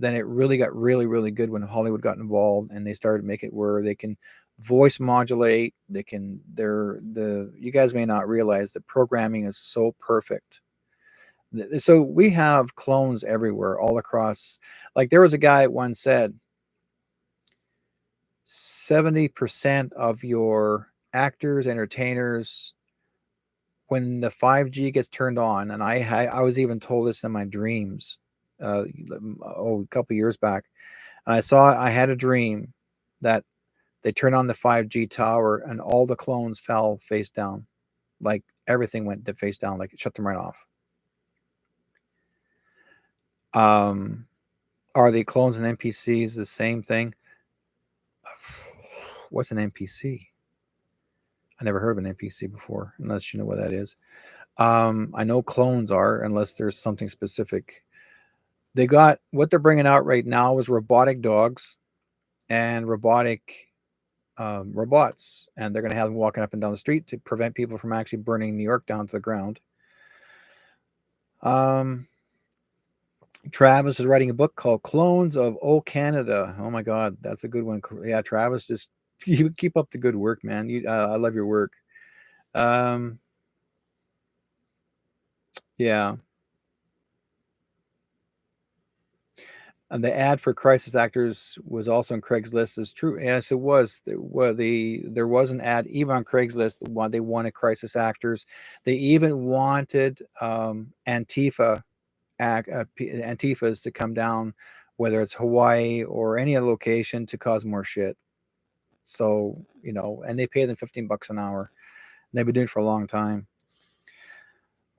then it really got really, really good when Hollywood got involved and they started to make it where they can voice modulate. You guys may not realize that programming is so perfect. So we have clones everywhere, all across. Like there was a guy once said, 70% of your actors, entertainers, when the 5G gets turned on, and I was even told this in my dreams, a couple years back, and I had a dream that they turned on the 5G tower and all the clones fell face down, like everything went to face down, like it shut them right off. Are the clones and NPCs the same thing? What's an NPC? I never heard of an NPC before, unless you know what that is. I know clones are, unless there's something specific. What they're bringing out right now is robotic dogs and robotic robots, and they're going to have them walking up and down the street to prevent people from actually burning New York down to the ground. Travis is writing a book called Clones of O Canada. Oh my God, that's a good one. Yeah, Travis, just you keep up the good work, man. I love your work. Yeah. And the ad for crisis actors was also on Craigslist. Is true. Yes, it was. There was an ad even on Craigslist. They wanted crisis actors. They even wanted Antifas to come down, whether it's Hawaii or any other location, to cause more shit. So, and they pay them $15 an hour. And they've been doing it for a long time.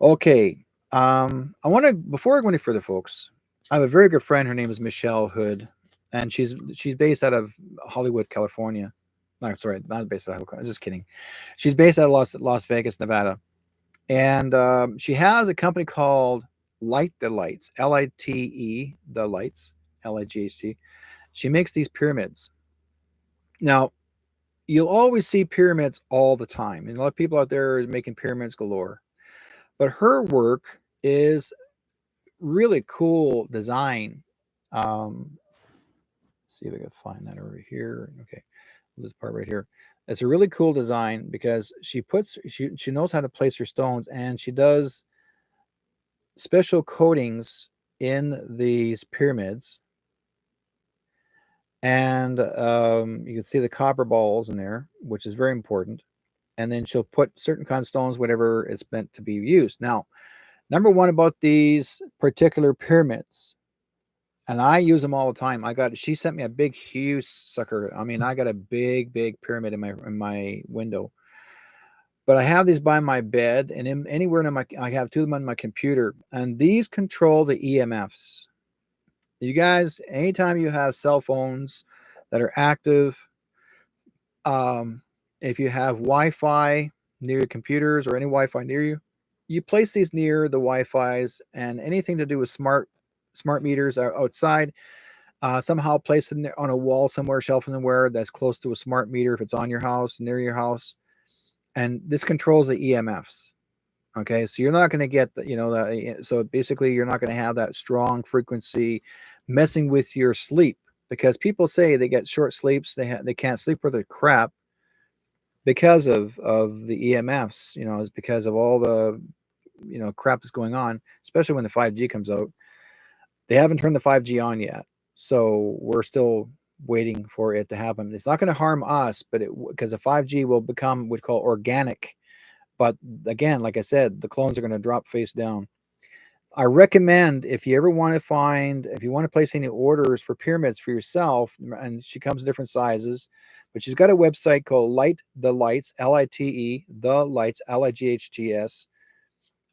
Okay. I want to, before I go any further, folks, I have a very good friend. Her name is Michelle Hood, and she's based out of Hollywood, California. No, sorry, not based out of Hollywood. I'm just kidding. She's based out of Las Vegas, Nevada, and she has a company called Light the Lights, Lite the Lights, Light. She makes these pyramids. Now, you'll always see pyramids all the time, and a lot of people out there are making pyramids galore. But her work is really cool design. See if I can find that over here. Okay, this part right here. It's a really cool design because she knows how to place her stones, and she does special coatings in these pyramids. And you can see the copper balls in there, which is very important. And then she'll put certain kind of stones, whatever it's meant to be used. Now, number one about these particular pyramids, and I use them all the time. She sent me a big, huge sucker. I mean, I got a big, big pyramid in my window. But I have these by my bed, and anywhere I have two of them on my computer, and these control the EMFs. You guys, anytime you have cell phones that are active, if you have Wi-Fi near your computers or any Wi-Fi near you, you place these near the Wi-Fi's, and anything to do with smart meters are outside. Somehow place it on a wall somewhere, shelf somewhere that's close to a smart meter if it's on your house, near your house, and this controls the EMFs. Okay, so you're not going to get so basically you're not going to have that strong frequency messing with your sleep, because people say they get short sleeps, they can't sleep for the crap because of the EMFs. Is because of all the crap that's going on, especially when the 5G comes out. They haven't turned the 5G on yet, so we're still waiting for it to happen. It's not going to harm us, but because the 5G will become what we call organic. But again, like I said, the clones are going to drop face down. I recommend if you want to place any orders for pyramids for yourself, and she comes in different sizes, but she's got a website called Light the Lights, Lite, the Lights, Lights.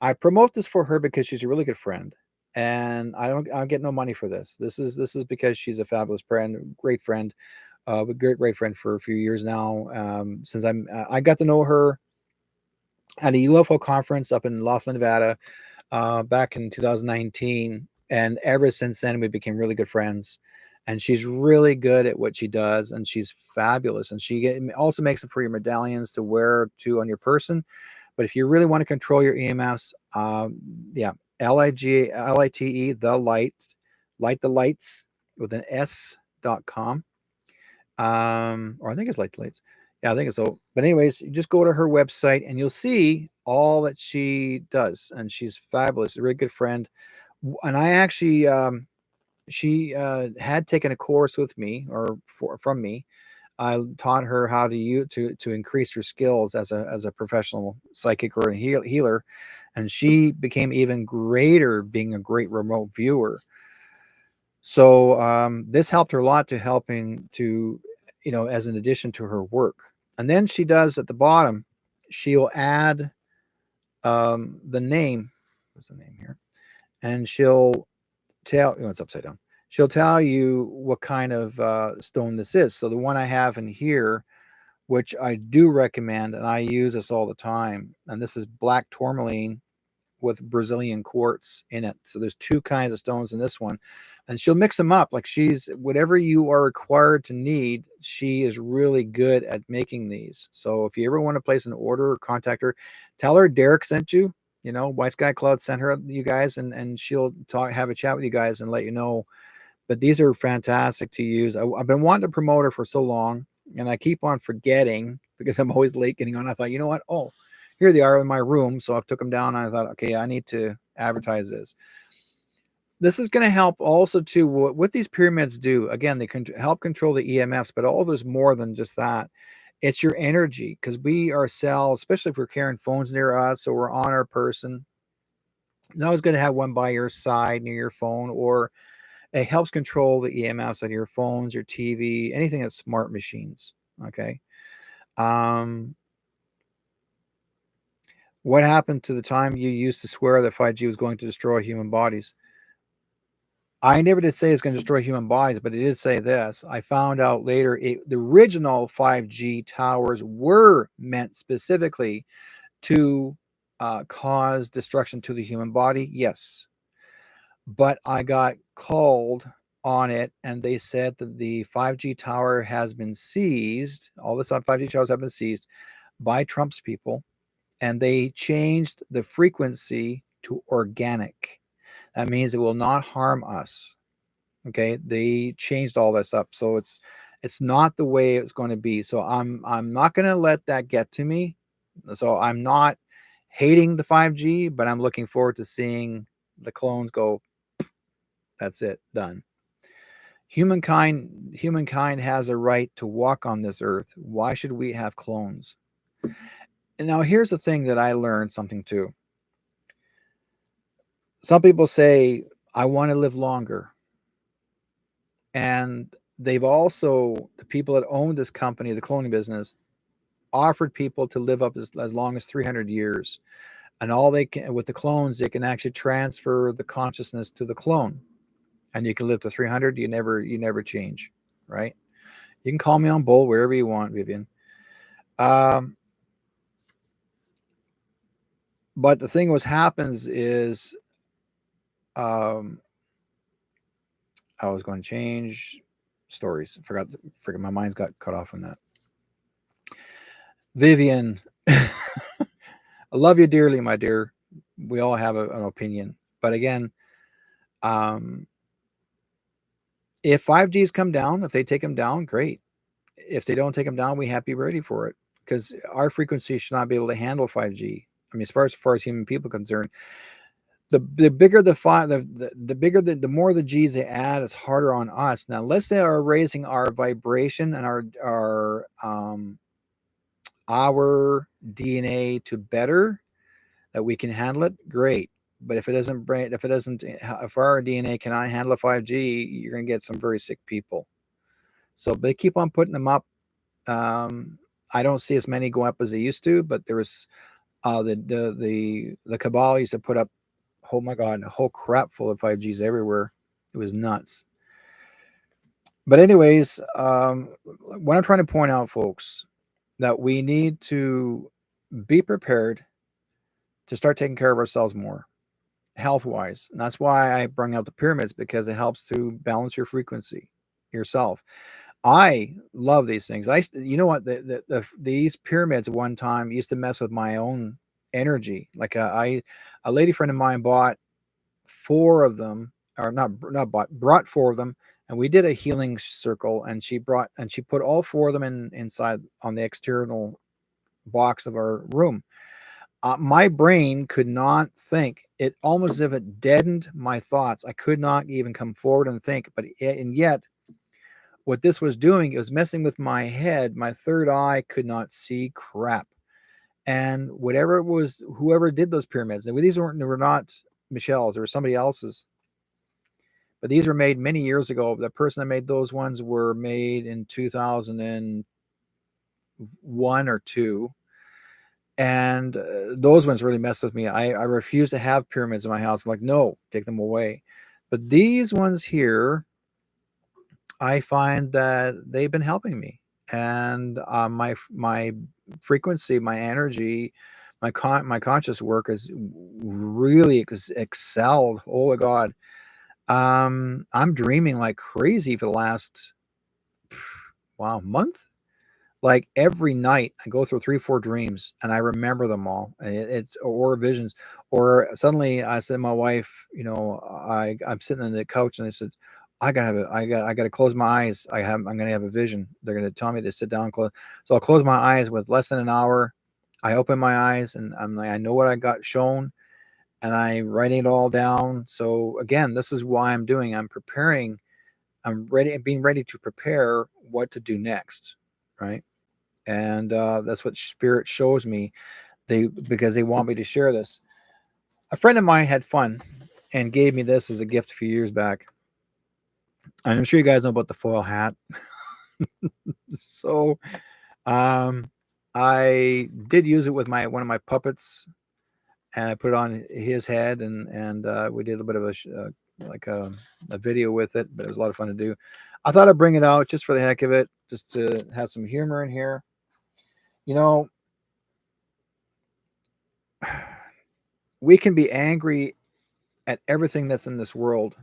I promote this for her because she's a really good friend, and I get no money for this. This is because she's a fabulous friend, great friend, great friend for a few years now. Since I got to know her at a UFO conference up in Laughlin, Nevada, back in 2019, and ever since then we became really good friends. And she's really good at what she does, and she's fabulous. And she also makes it for your medallions to wear on your person. But if you really want to control your EMFs, yeah, Lite, the Light the Lights with an S.com. Or I think it's Light the Lights. Yeah, I think it's so. But anyways, you just go to her website and you'll see all that she does, and she's fabulous, a really good friend. And I actually, she had taken a course with me from me. I taught her how to increase her skills as a professional psychic or a healer, and she became even greater, being a great remote viewer. So this helped her a lot as an addition to her work. And then she does at the bottom, she'll add the name. What's the name here? And she'll it's upside down. She'll tell you what kind of stone this is. So the one I have in here, which I do recommend, and I use this all the time, and this is black tourmaline with Brazilian quartz in it. So there's two kinds of stones in this one, and she'll mix them up. Like whatever you are required to need, she is really good at making these. So if you ever want to place an order or contact her, tell her Derek sent you. White Sky Cloud sent her you guys, and she'll have a chat with you guys and let you know. But these are fantastic to use. I've been wanting to promote her for so long, and I keep on forgetting because I'm always late getting on. I thought, you know what? Oh, here they are in my room. So I took them down, and I thought, okay, I need to advertise this. This is going to help also too. What these pyramids do, again, they can help control the EMFs, but there's more than just that. It's your energy, because we ourselves, especially if we're carrying phones near us or we're on our person, you're always going to have one by your side near your phone, or it helps control the EMFs on your phones, your TV, anything that's smart machines. Okay. What happened to the time you used to swear that 5G was going to destroy human bodies? I never did say it's going to destroy human bodies, but it did say this. I found out later the original 5G towers were meant specifically to cause destruction to the human body. Yes. But I got called on it, and they said that the 5G tower has been seized. All the 5G towers have been seized by Trump's people, and they changed the frequency to organic. That means it will not harm us. Okay, they changed all this up, so it's not the way it's going to be. So I'm not going to let that get to me. So I'm not hating the 5G, but I'm looking forward to seeing the clones go. That's it, done. Humankind has a right to walk on this earth. Why should we have clones? And now here's the thing that I learned something too. Some people say, I want to live longer. And they've also, the people that own this company, the cloning business, offered people to live up as long as 300 years. And all they can, with the clones, they can actually transfer the consciousness to the clone. And you can live to 300. You never change, right? You can call me on bull wherever you want, Vivian. But the thing happens is, I was going to change stories. Forgot my mind's got cut off on that. Vivian, I love you dearly, my dear. We all have an opinion, but again, if 5Gs come down, if they take them down, great. If they don't take them down, we have to be ready for it, because our frequency should not be able to handle 5G. I mean, as far as human people are concerned, the bigger the bigger the more the G's they add, it's harder on us. Now, unless they are raising our vibration and our DNA to better that we can handle it, great. But if our DNA cannot handle a 5G, you're going to get some very sick people. So they keep on putting them up. I don't see as many go up as they used to, but there was the cabal used to put up, oh my God, a whole crap full of 5Gs everywhere. It was nuts. But anyways, what I'm trying to point out, folks, that we need to be prepared to start taking care of ourselves more, health-wise. And that's why I bring out the pyramids, because it helps to balance your frequency yourself. I love these things. You know what? These pyramids at one time used to mess with my own energy. Like a lady friend of mine bought 4 of them, or brought 4 of them, and we did a healing circle. And she put all 4 of them inside on the external box of our room. My brain could not think. It almost as if it deadened my thoughts. I could not even come forward and think. And yet, what this was doing, it was messing with my head. My third eye could not see crap. And whatever it was, whoever did those pyramids, they were not Michelle's, they were somebody else's. But these were made many years ago. The person that made those ones were made in 2001 or 2. And those ones really messed with me. I refuse to have pyramids in my house. I'm like, no, take them away. But these ones here, I find that they've been helping me, and my frequency, my energy, my conscious work is really excelled. Oh my God, I'm dreaming like crazy for the last month. Like every night, I go through 3-4 dreams, and I remember them all. It's or visions, or suddenly I said to my wife, I'm sitting on the couch, and I said, I gotta close my eyes. I'm gonna have a vision. They're gonna tell me to sit down, close. So I'll close my eyes with less than an hour. I open my eyes, and I'm like, I know what I got shown, and I'm writing it all down. So again, this is why I'm doing. I'm preparing. I'm ready, being ready to prepare what to do next, right? And that's what Spirit shows me. Because they want me to share this. A friend of mine had fun and gave me this as a gift a few years back. And I'm sure you guys know about the foil hat. So I did use it with one of my puppets, and I put it on his head, and we did a bit of like a video with it, but it was a lot of fun to do. I thought I'd bring it out just for the heck of it, just to have some humor in here. You know, we can be angry at everything that's in this world,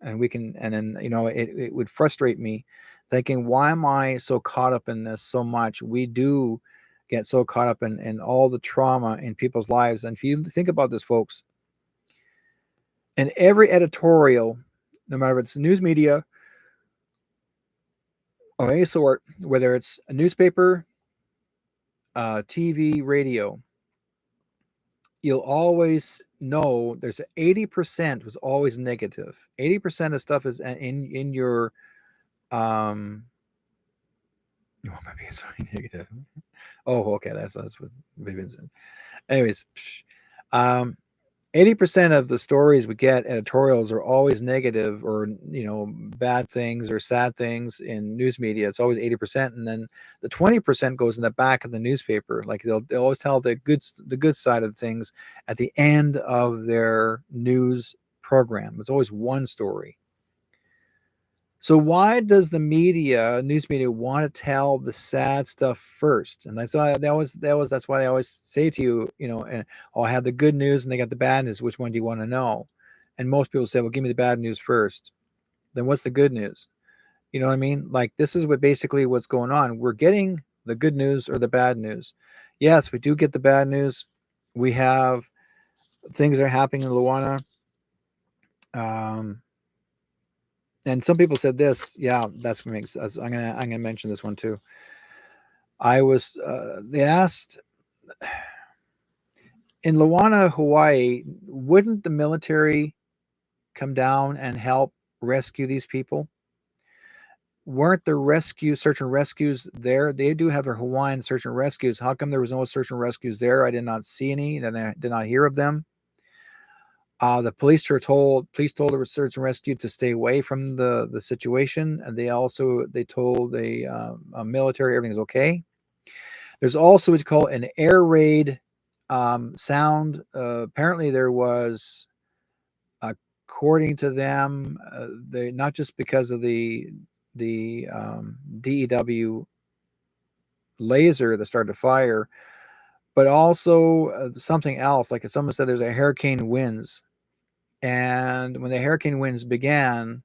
and then it would frustrate me, thinking, why am I so caught up in this so much? We do get so caught up in all the trauma in people's lives, and if you think about this, folks, in every editorial, no matter if it's news media of any sort, whether it's a newspaper, TV, radio, you'll always know there's 80% was always negative. 80% of stuff is in your maybe it's negative. Oh, okay, that's what Vivian said. Anyways, um 80% of the stories we get, editorials, are always negative, or bad things or sad things in news media. It's always 80%, and then the 20% goes in the back of the newspaper. Like they'll always tell the good side of things at the end of their news program. It's always one story. So why does the news media, want to tell the sad stuff first? And that's why that's why they always say to you, oh, I have the good news and they got the bad news. Which one do you want to know? And most people say, well, give me the bad news first. Then what's the good news? You know what I mean? Like, this is basically what's going on. We're getting the good news or the bad news. Yes, we do get the bad news. We have things that are happening in Luana. And some people said this. Yeah, that's what makes us. I'm gonna mention this one too. They asked, in Luana, Hawaii, wouldn't the military come down and help rescue these people? Weren't the search and rescues there? They do have their Hawaiian search and rescues. How come there was no search and rescues there? I did not see any, and I did not hear of them. The police told the search and rescue to stay away from the situation, and they told the military everything's okay. There's also what's called an air raid sound. Apparently, there was, according to them, they, not just because of the DEW laser that started to fire, but also something else. Like someone said, there's a hurricane winds, and when the hurricane winds began,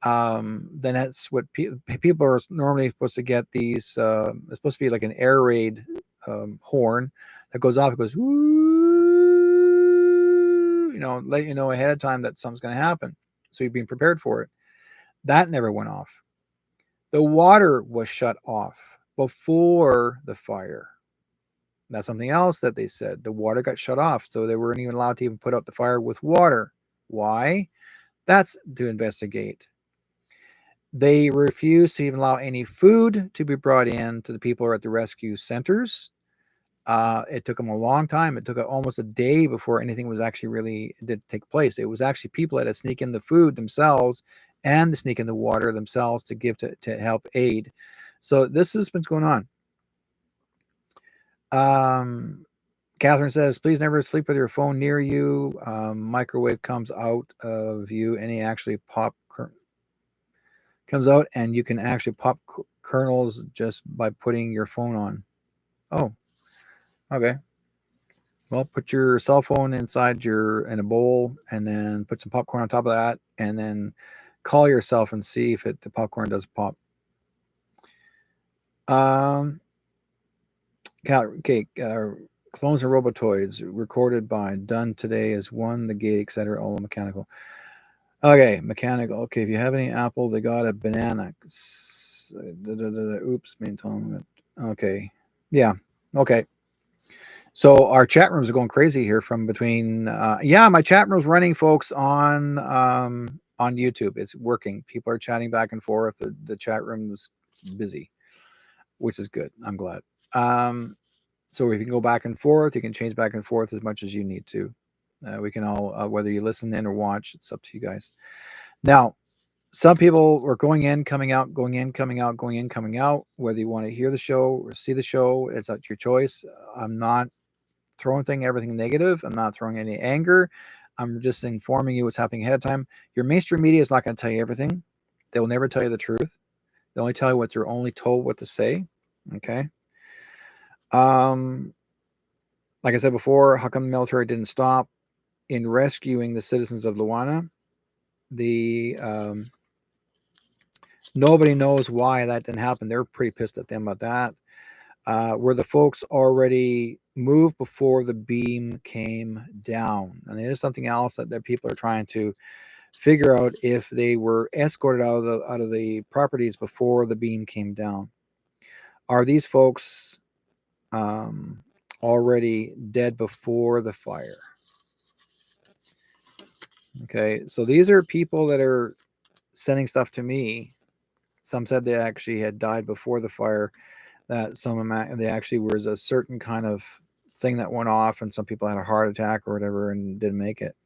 then that's what people are normally supposed to get. These it's supposed to be like an air raid horn that goes off. It goes, woo, let you know ahead of time that something's going to happen, so you're being prepared for it. That never went off. The water was shut off before the fire. That's something else that they said. The water got shut off, so they weren't even allowed to even put out the fire with water. Why? That's to investigate. They refused to even allow any food to be brought in to the people who are at the rescue centers. It took them a long time. It took almost a day before anything was actually really did take place. It was actually people that had to sneak in the food themselves and to sneak in the water themselves to give to help aid. So this has been going on. Catherine says, please never sleep with your phone near you. Microwave comes out of you, and he actually comes out, and you can actually pop kernels just by putting your phone on. Oh, okay. Well, put your cell phone in a bowl, and then put some popcorn on top of that, and then call yourself and see if the popcorn does pop. Okay. Clones and Robotoids, recorded by, done today as one, the gate, etc. All mechanical. Okay, mechanical. Okay, if you have any apple, they got a banana. Oops, main tone. Okay, yeah, okay. So our chat rooms are going crazy here from between. Yeah, my chat room's running, folks, on YouTube. It's working. People are chatting back and forth. The chat room's busy, which is good. I'm glad. So if you can go back and forth, you can change back and forth as much as you need to. We can all, whether you listen in or watch, it's up to you guys. Now, some people were going in, coming out, going in, coming out, going in, coming out. Whether you want to hear the show or see the show, it's up to your choice. I'm not throwing everything negative. I'm not throwing any anger. I'm just informing you what's happening ahead of time. Your mainstream media is not going to tell you everything. They will never tell you the truth. They only tell you what they're only told what to say. Okay. Um, like I said before, how come the military didn't stop in rescuing the citizens of Luana? The Nobody knows why that didn't happen. They're pretty pissed at them about that. Were the folks already moved before the beam came down? And it is something else that people are trying to figure out, if they were escorted out of the properties before the beam came down. Are these folks already dead before the fire? Okay, so these are people that are sending stuff to me. Some said they actually had died before the fire. That some of them, they actually was a certain kind of thing that went off, and some people had a heart attack or whatever and didn't make it.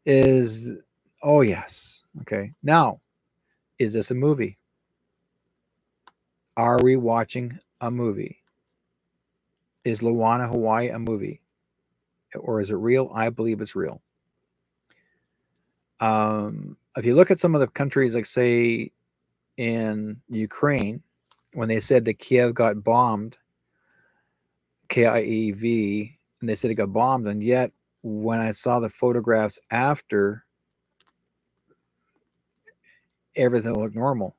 Is Oh yes, okay. Now, is this a movie? Are we watching a movie? Is Luana, Hawaii a movie? Or is it real? I believe it's real. If you look at some of the countries, like say in Ukraine, when they said that Kiev got bombed, Kiev, and they said it got bombed, and yet when I saw the photographs after, everything looked normal.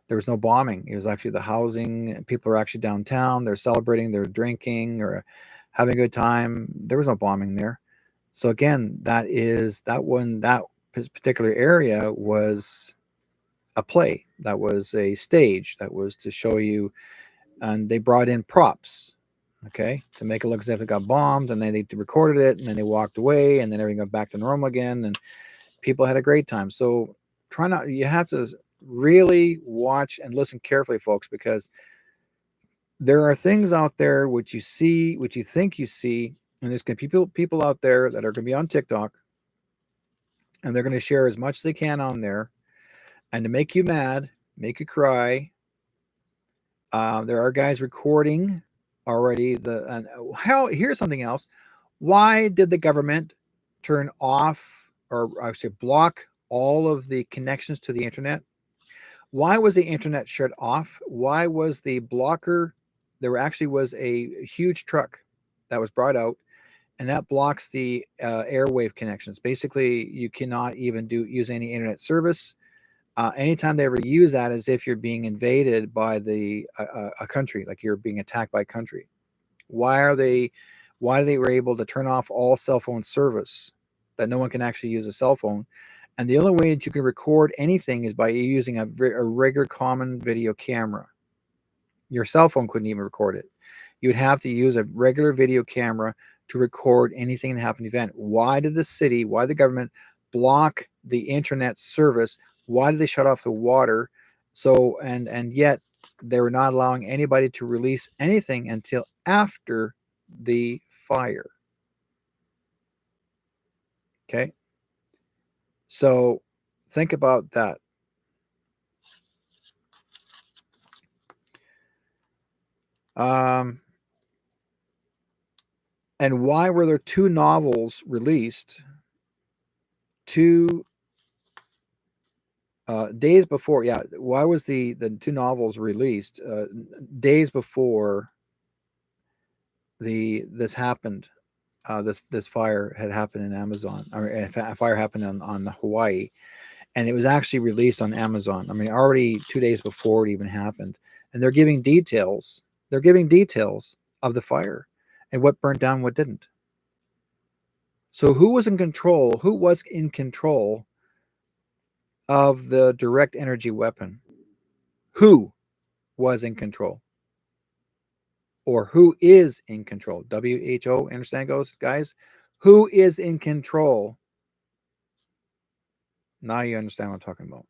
There was no bombing. It was actually the housing. People are actually downtown. They're celebrating. They're drinking or having a good time. There was no bombing there. So again, that particular area was a play. That was a stage. That was to show you, and they brought in props, okay, to make it look as if it got bombed, and then they recorded it, and then they walked away, and then everything got back to normal again, and people had a great time. So you have to really watch and listen carefully, folks, because there are things out there which you see, which you think you see, and there's going to be people out there that are going to be on TikTok, and they're going to share as much as they can on there, and to make you mad, make you cry. There are guys recording already. Here's something else. Why did the government turn off, or actually block, all of the connections to the internet? Why was the internet shut off? Why was the blocker? There actually was a huge truck that was brought out, and that blocks the airwave connections. Basically, you cannot even use any internet service. Anytime they ever use that, as if you're being invaded by a country, like you're being attacked by a country. Why they were able to turn off all cell phone service, that no one can actually use a cell phone? And the only way that you can record anything is by using a regular common video camera. Your cell phone couldn't even record it. You would have to use a regular video camera to record anything that happened event. Why did the government block the internet service? Why did they shut off the water? So, and yet they were not allowing anybody to release anything until after the fire. Okay. So think about that. And why were there two novels released 2 days before? Yeah, why was the two novels released days before this happened? This fire had happened in Amazon, or a fire happened on Hawaii, and it was actually released on Amazon. I mean, already 2 days before it even happened, and they're giving details. They're giving details of the fire and what burnt down, what didn't. So who was in control? Who was in control of the direct energy weapon? Who was in control? Or who is in control? WHO, understand, goes, guys? Who is in control? Now you understand what I'm talking about.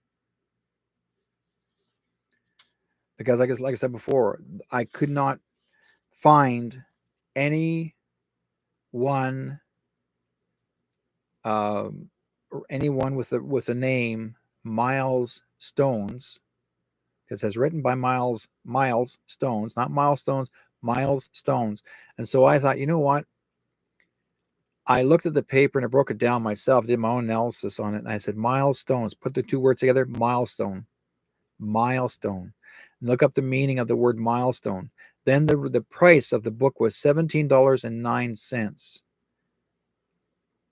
Because like I said before, I could not find any one or anyone with a name Miles Stones. It says written by Miles Stones, not Milestones, Miles Stones. And so I thought, you know what? I looked at the paper and I broke it down myself, did my own analysis on it, and I said, milestones, put the two words together, milestone, milestone. And look up the meaning of the word milestone. Then the price of the book was $17.09.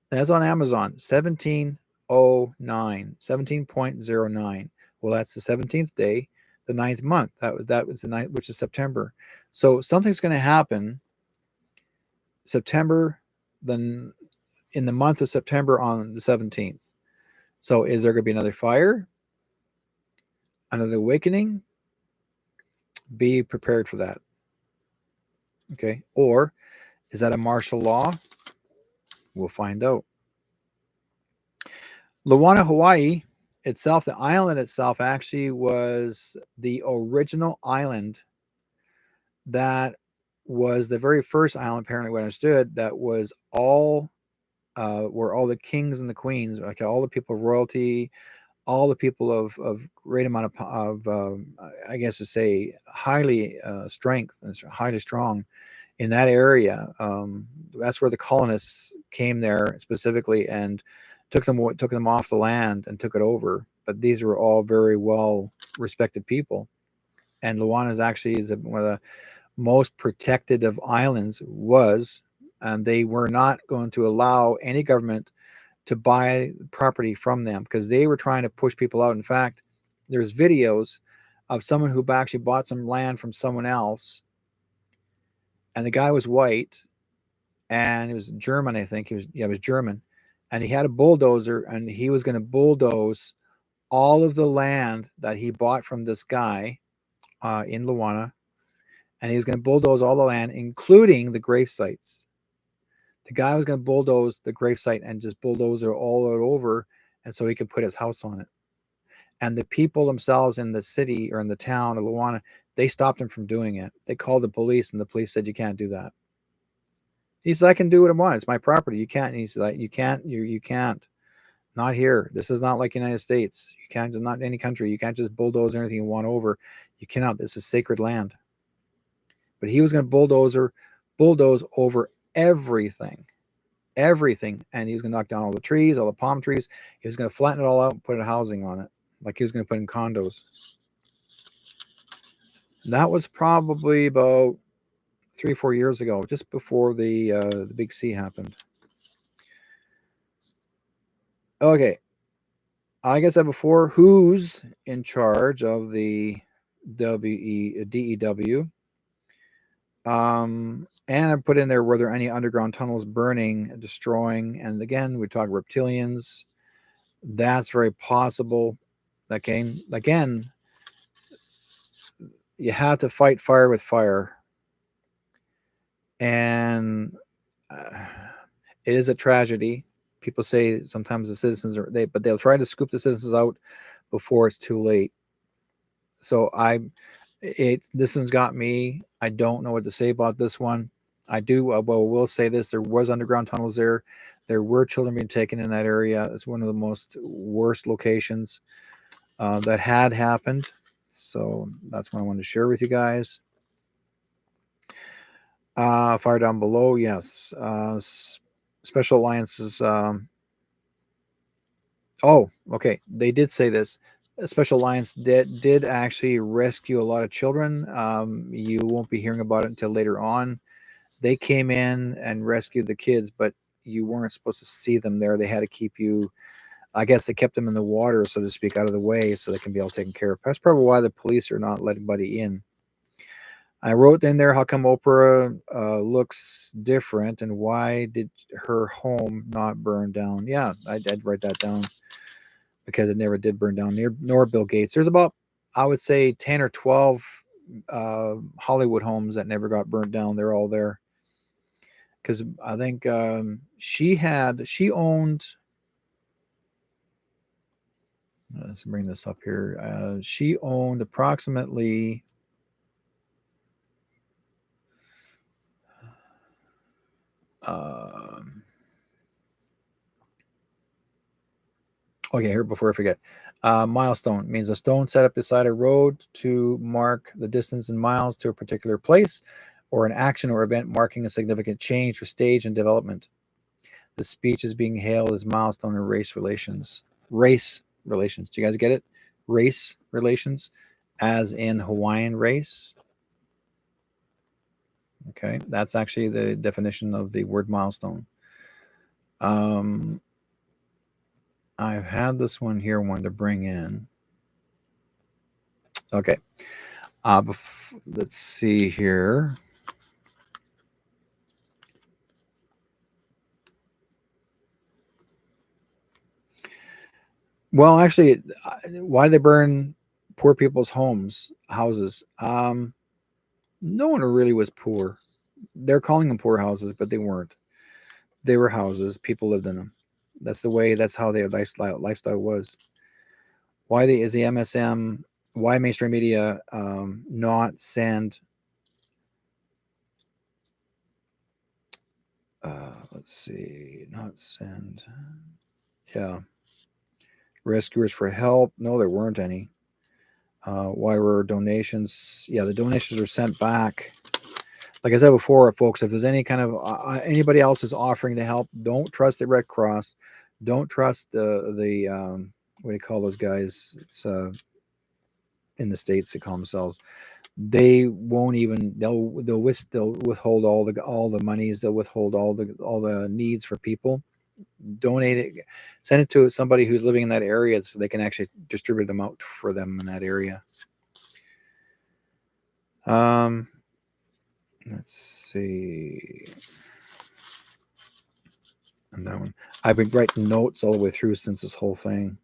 That's on Amazon, 17.09. Well, that's the 17th day, the 9th month. That was the 9th, which is September. So something's going to happen September, then in the month of September on the 17th. So is there going to be another fire? Another awakening? Be prepared for that. Okay. Or is that a martial law? We'll find out. Lawana, Hawaii itself, the island itself actually was the original island that was the very first island, apparently what I understood, that was all where all the kings and the queens, like all the people of royalty, all the people of great amount of I guess to say highly strength and highly strong in that area. That's where the colonists came there specifically and took them off the land and took it over. But these were all very well respected people, and Luana is actually one of the most protected of islands was, and they were not going to allow any government to buy property from them because they were trying to push people out. In fact, there's videos of someone who actually bought some land from someone else, and the guy was white, and he was German, I think. He was German, and he had a bulldozer, and he was going to bulldoze all of the land that he bought from this guy in Luana, and he was going to bulldoze all the land, including the grave sites. The guy was going to bulldoze the gravesite and just bulldoze it all over, and so he could put his house on it. And the people themselves in the city or in the town of Luana, they stopped him from doing it. They called the police, and the police said, "You can't do that." He said, "I can do what I want. It's my property. You can't." And he's like, "You can't. You can't. Not here. This is not like United States. You can't. Not any country. You can't just bulldoze anything you want over. You cannot. This is sacred land." But he was going to bulldoze over everything, and he was going to knock down all the trees, all the palm trees. He was going to flatten it all out and put a housing on it, like he was going to put in condos. And that was probably about 3 or 4 years ago, just before the big C happened. Okay, like I said before, who's in charge of the DEW? And I put in there, were there any underground tunnels burning, destroying? And again, we talk reptilians. That's very possible. Again, you have to fight fire with fire. And it is a tragedy. People say sometimes the citizens but they'll try to scoop the citizens out before it's too late. So this one's got me. I don't know what to say about this one. I do. We'll say this: there was underground tunnels there. There were children being taken in that area. It's one of the most worst locations that had happened. So that's what I wanted to share with you guys. Fire down below, yes. Special alliances. Okay. They did say this. A Special Alliance did actually rescue a lot of children. You won't be hearing about it until later on. They came in and rescued the kids, but you weren't supposed to see them there. They had to keep you. I guess they kept them in the water, so to speak, out of the way, so they can be all taken care of. That's probably why the police are not letting anybody in. I wrote in there how come Oprah looks different and why did her home not burn down? Yeah, I did write that down because it never did burn down, nor Bill Gates. There's about, I would say, 10 or 12 Hollywood homes that never got burned down. They're all there. Because I think she owned, let's bring this up here. She owned approximately Okay, here before I forget. Milestone means a stone set up beside a road to mark the distance in miles to a particular place, or an action or event marking a significant change or stage in development. The speech is being hailed as milestone in race relations. Race relations. Do you guys get it? Race relations, as in Hawaiian race. Okay, that's actually the definition of the word milestone. I've had this one here, one to bring in. Okay. Let's see here. Well, actually, why they burn poor people's houses? No one really was poor. They're calling them poor houses, but they weren't. They were houses. People lived in them. That's the way. That's how their lifestyle was. Is the MSM? Why mainstream media not send? Let's see. Not send. Yeah. Rescuers for help. No, there weren't any. Why were donations? Yeah, the donations are sent back. Like I said before, folks, if there's any kind of anybody else is offering to help, don't trust the Red Cross. Don't trust the what do you call those guys? It's in the States they call themselves. They won't even. They'll withhold all the monies. They'll withhold all the needs for people. Donate it, send it to somebody who's living in that area so they can actually distribute them out for them in that area. Let's see. And that one, I've been writing notes all the way through since this whole thing.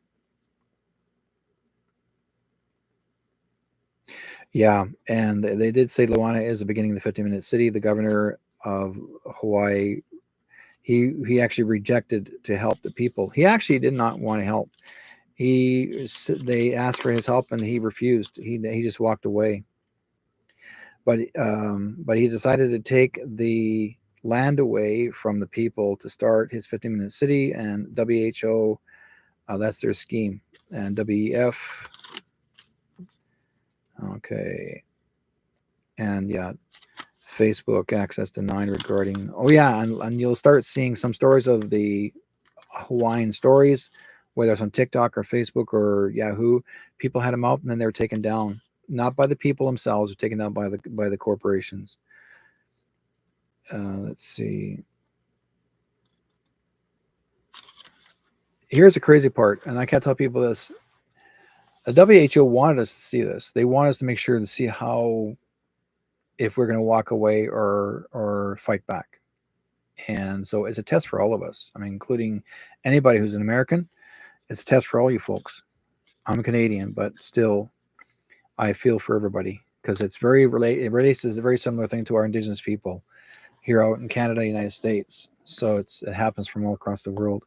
Yeah, and they did say Lahaina is the beginning of the 15-minute city. The governor of Hawaii, he actually rejected to help the people. He actually did not want to help. They asked for his help and he refused. He just walked away. But he decided to take the land away from the people to start his 15-minute city, and WHO, that's their scheme, and WEF. Okay. And yeah, Facebook access denied regarding. Oh yeah, and you'll start seeing some stories of the Hawaiian stories, whether it's on TikTok or Facebook or Yahoo. People had them out and then they were taken down, not by the people themselves, but taken down by the corporations. Let's see. Here's the crazy part, and I can't tell people this. The WHO wanted us to see this. They want us to make sure to see how, if we're going to walk away or fight back. And so it's a test for all of us. I mean, including anybody who's an American. It's a test for all you folks. I'm a Canadian, but still, I feel for everybody because it's very it relates to a very similar thing to our Indigenous people here out in Canada, United States. So it happens from all across the world.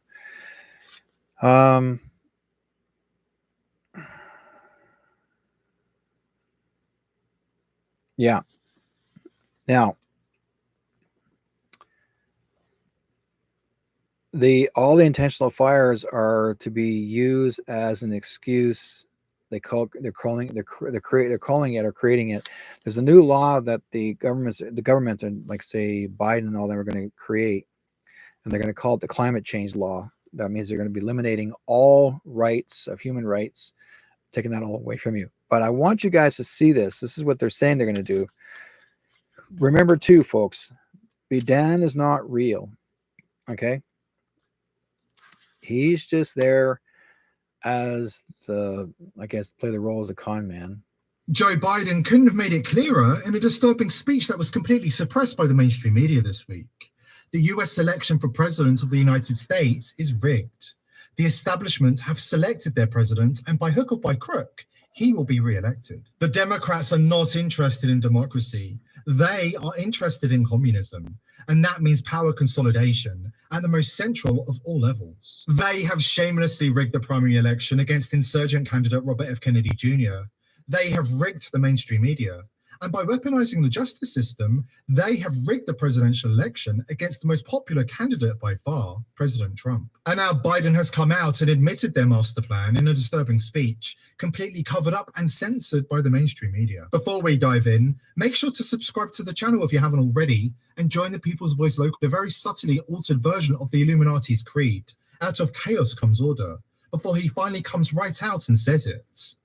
Yeah. Now, all the intentional fires are to be used as an excuse. They're calling it or creating it. There's a new law that the government and like say Biden and all them are going to create, and they're going to call it the climate change law. That means they're going to be eliminating all rights of human rights, taking that all away from you. But I want you guys to see this. This is what they're saying they're going to do. Remember too, folks, Biden is not real. Okay. He's just there as play the role as a con man. Joe Biden couldn't have made it clearer in a disturbing speech that was completely suppressed by the mainstream media this week. The US election for president of the United States is rigged. The establishment have selected their president, and by hook or by crook, he will be re-elected. The Democrats are not interested in democracy. They are interested in communism, and that means power consolidation at the most central of all levels. They have shamelessly rigged the primary election against insurgent candidate Robert F. Kennedy Jr. They have rigged the mainstream media, And by weaponizing the justice system, they have rigged the presidential election against the most popular candidate by far, President Trump. And now Biden has come out and admitted their master plan in a disturbing speech, completely covered up and censored by the mainstream media. Before we dive in, make sure to subscribe to the channel if you haven't already, and join the People's Voice Local, the very subtly altered version of the Illuminati's creed. Out of chaos comes order, before he finally comes right out and says it.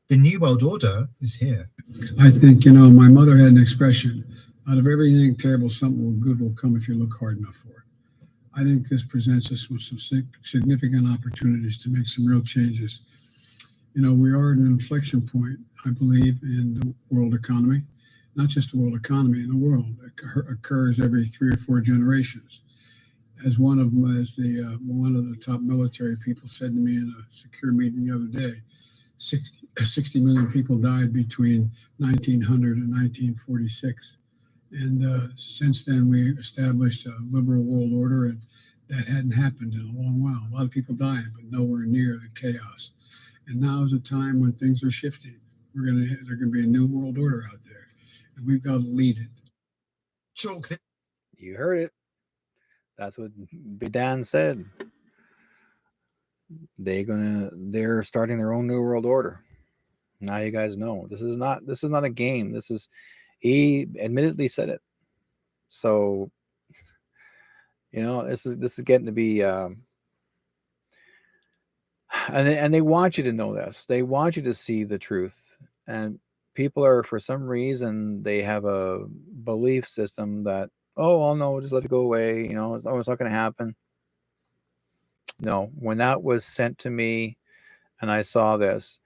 The New World Order is here. I think, my mother had an expression, out of everything terrible, something good will come if you look hard enough for it. I think this presents us with some significant opportunities to make some real changes. We are at an inflection point, I believe, in the world economy. Not just the world economy, in the world. It occurs every 3 or 4 generations. As one of the top military people said to me in a secure meeting the other day, 60 million people died between 1900 and 1946. And since then, we established a liberal world order, and that hadn't happened in a long while. A lot of people dying, but nowhere near the chaos. And now is a time when things are shifting. There's going to be a new world order out there, and we've got to lead it. Chalk. You heard it. That's what Biden said. They're starting their own new world order. Now you guys know this is not a game. He admittedly said it. So this is getting to be and they want you to know this. They want you to see the truth. And people are, for some reason, they have a belief system that, no, just let it go away. It's not going to happen. No, when that was sent to me and I saw this,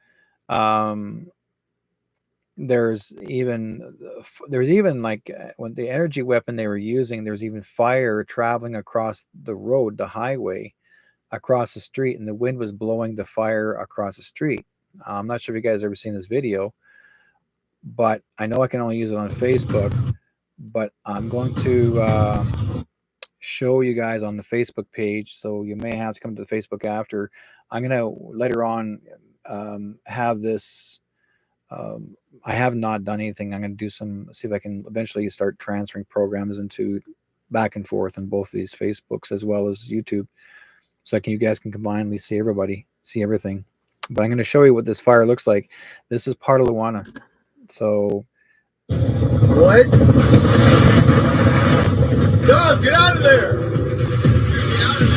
there's even like when the energy weapon they were using, there's even fire traveling across the road, the highway, across the street, and the wind was blowing the fire across the street. I'm not sure if you guys have ever seen this video, but I know I can only use it on Facebook, but I'm going to show you guys on the Facebook page, so you may have to come to the Facebook after. I'm gonna later on have this. I have not done anything. I'm gonna do see if I can eventually start transferring programs into back and forth on both of these Facebooks as well as YouTube, so you guys can combinedly see everybody, see everything. But I'm gonna show you what this fire looks like. This is part of Luana. So what? Dom, get out of there! Get out of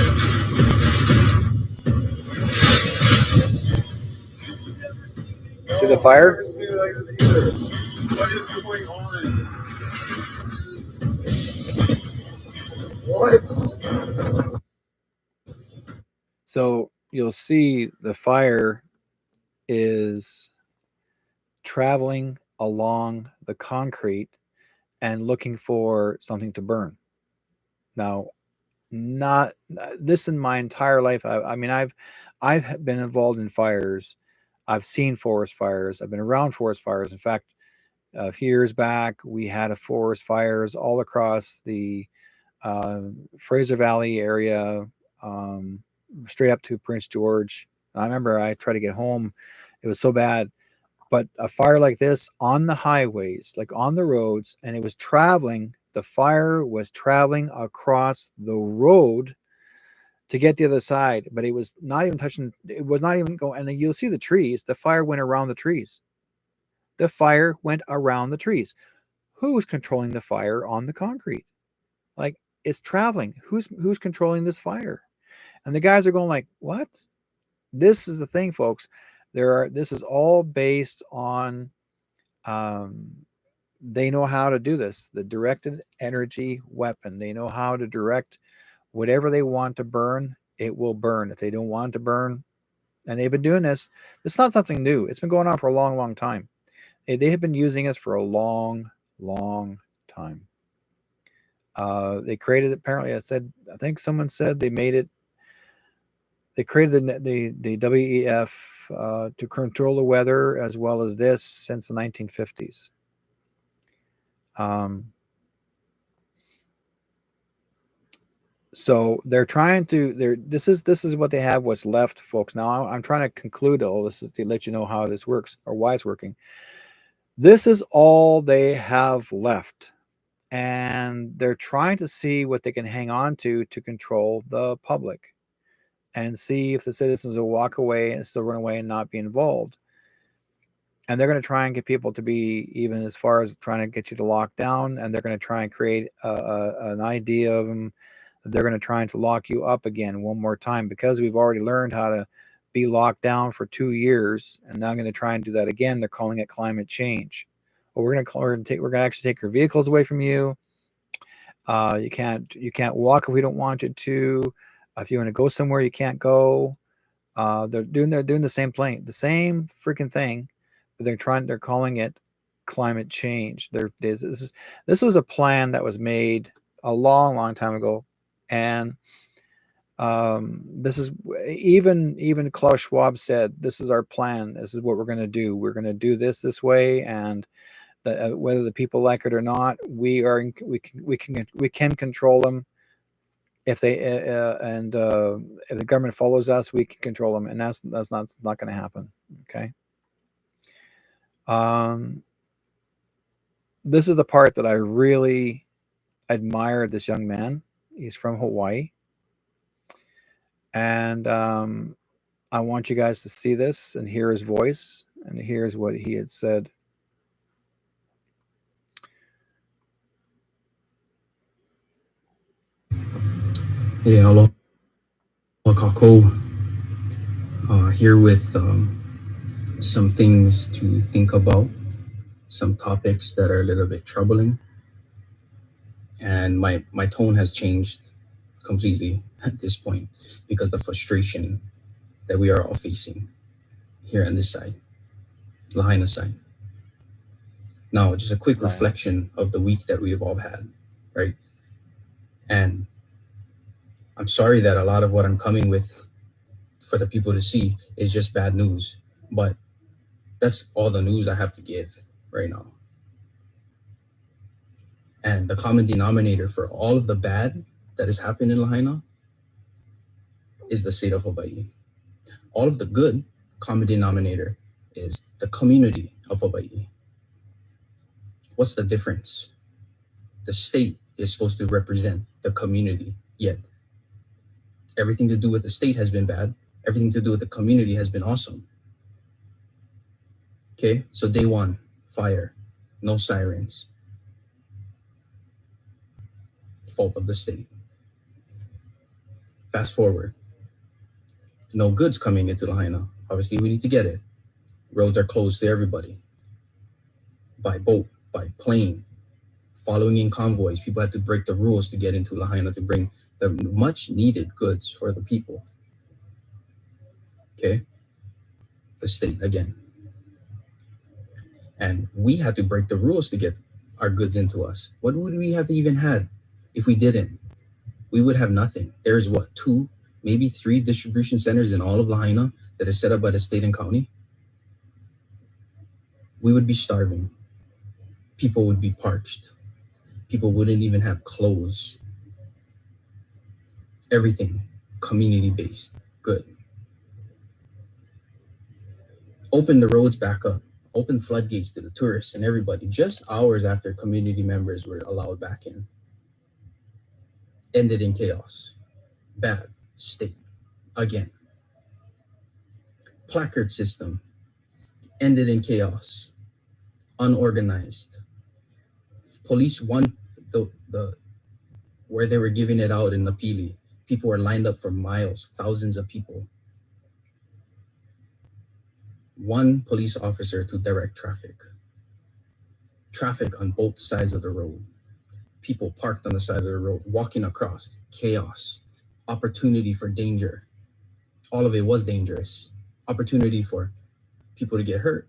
there! See the fire? What is going on? What? So you'll see the fire is traveling along the concrete and looking for something to burn. Now, not this in my entire life. I mean, I've been involved in fires. I've seen forest fires. I've been around forest fires. In fact, a few years back, we had a forest fires all across the Fraser Valley area, straight up to Prince George. I remember I tried to get home. It was so bad. But a fire like this on the highways, like on the roads, and it was traveling, the fire was traveling across the road to get the other side, but it was not even touching, it was not even going, and then you'll see the trees, the fire went around the trees. The fire went around the trees. Who's controlling the fire on the concrete? Like, it's traveling. Who's controlling this fire? And the guys are going like, what? This is the thing, folks. This is all based on, they know how to do this, the directed energy weapon. They know how to direct whatever they want to burn, it will burn. If they don't want to burn, and they've been doing this, it's not something new. It's been going on for a long, long time. They have been using us for a long, long time. They created, apparently, I think someone said they made it, they created the WEF to control the weather as well as this since the 1950s. So they're trying to, this is what they have, what's left, folks. Now I'm trying to conclude all this is to let you know how this works or why it's working. This is all they have left. And they're trying to see what they can hang on to control the public and see if the citizens will walk away and still run away and not be involved. And they're going to try and get people to be even as far as trying to get you to lock down. And they're going to try and create an idea of them. They're going to try to lock you up again one more time, because we've already learned how to be locked down for 2 years. And now I'm going to try and do that again. They're calling it climate change. Well, we're going to actually take your vehicles away from you. You can't walk if we don't want you to. If you want to go somewhere, you can't go. They're doing the same freaking thing, but they're calling it climate change. This was a plan that was made a long time ago, and this is even Klaus Schwab said, this is our plan. This is what we're going to do. We're going to do this way, and whether the people like it or not, we can control them. If they if the government follows us, we can control them, and that's not going to happen. Okay. This is the part that I really admired this young man. He's from Hawaii, and I want you guys to see this and hear his voice, and here's what he had said. Hey, hello. Kako. Here with some things to think about, some topics that are a little bit troubling. And my tone has changed completely at this point because the frustration that we are all facing here on this side, Lahaina side. Now, just a quick reflection of the week that we have all had, right? And I'm sorry that a lot of what I'm coming with for the people to see is just bad news, but that's all the news I have to give right now. And the common denominator for all of the bad that has happened in Lahaina is the state of Hawaii. All of the good, common denominator is the community of Hawaii. What's the difference? The state is supposed to represent the community, yet everything to do with the state has been bad. Everything to do with the community has been awesome. Okay, so day one, fire, no sirens. Fault of the state. Fast forward, no goods coming into Lahaina. Obviously, we need to get it. Roads are closed to everybody. By boat, by plane, following in convoys. People had to break the rules to get into Lahaina to bring the much needed goods for the people. Okay, the state again. And we had to break the rules to get our goods into us. What would we have even had if we didn't? We would have nothing. There's what, 2, maybe 3 distribution centers in all of Lahaina that are set up by the state and county. We would be starving. People would be parched. People wouldn't even have clothes. Everything community-based, good. Open the roads back up. Open floodgates to the tourists and everybody just hours after community members were allowed back in. Ended in chaos. Bad state. Again. Placard system. Ended in chaos. Unorganized. Police won the where they were giving it out in Napili. People were lined up for miles, thousands of people. 1 police officer to direct traffic. Traffic on both sides of the road. People parked on the side of the road, walking across. Chaos. Opportunity for danger. All of it was dangerous. Opportunity for people to get hurt.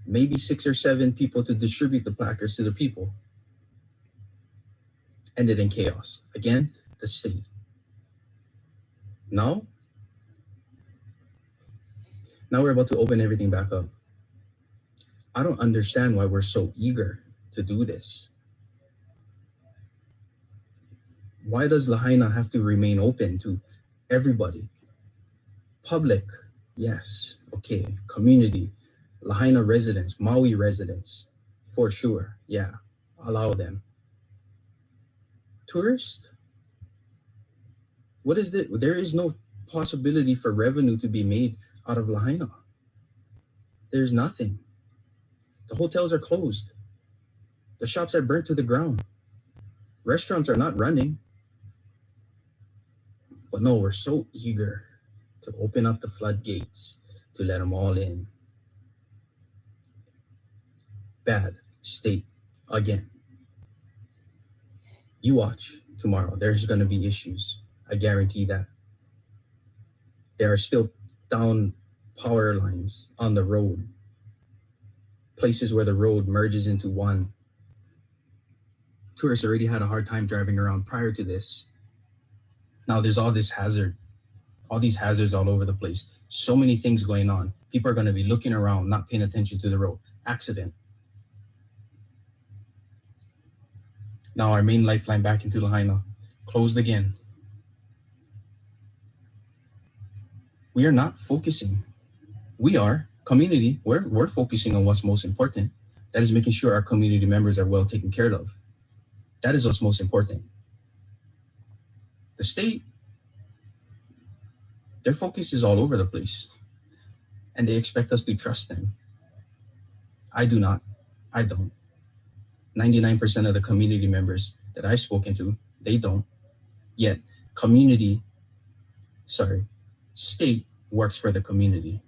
Maybe 6 or 7 people to distribute the placards to the people. Ended in chaos. Again, the state. Now we're about to open everything back up. I don't understand why we're so eager to do this. Why does Lahaina have to remain open to everybody? Public, yes, okay. Community, Lahaina residents, Maui residents, for sure. Yeah, allow them. Tourists, what is it? There is no possibility for revenue to be made out of Lahaina. There's nothing. The hotels are closed. The shops are burnt to the ground. Restaurants are not running. But no, we're so eager to open up the floodgates to let them all in. Bad state again. You watch tomorrow. There's going to be issues. I guarantee that. There are still down power lines on the road. Places where the road merges into one. Tourists already had a hard time driving around prior to this. Now there's all this hazard, all these hazards all over the place. So many things going on. People are going to be looking around, not paying attention to the road. Accident. Now our main lifeline back into Lahaina, closed again. We are not focusing. We are, community, we're focusing on what's most important. That is making sure our community members are well taken care of. That is what's most important. The state, their focus is all over the place. And they expect us to trust them. I do not. I don't. 99% of the community members that I've spoken to, they don't. Yet, state works for the community.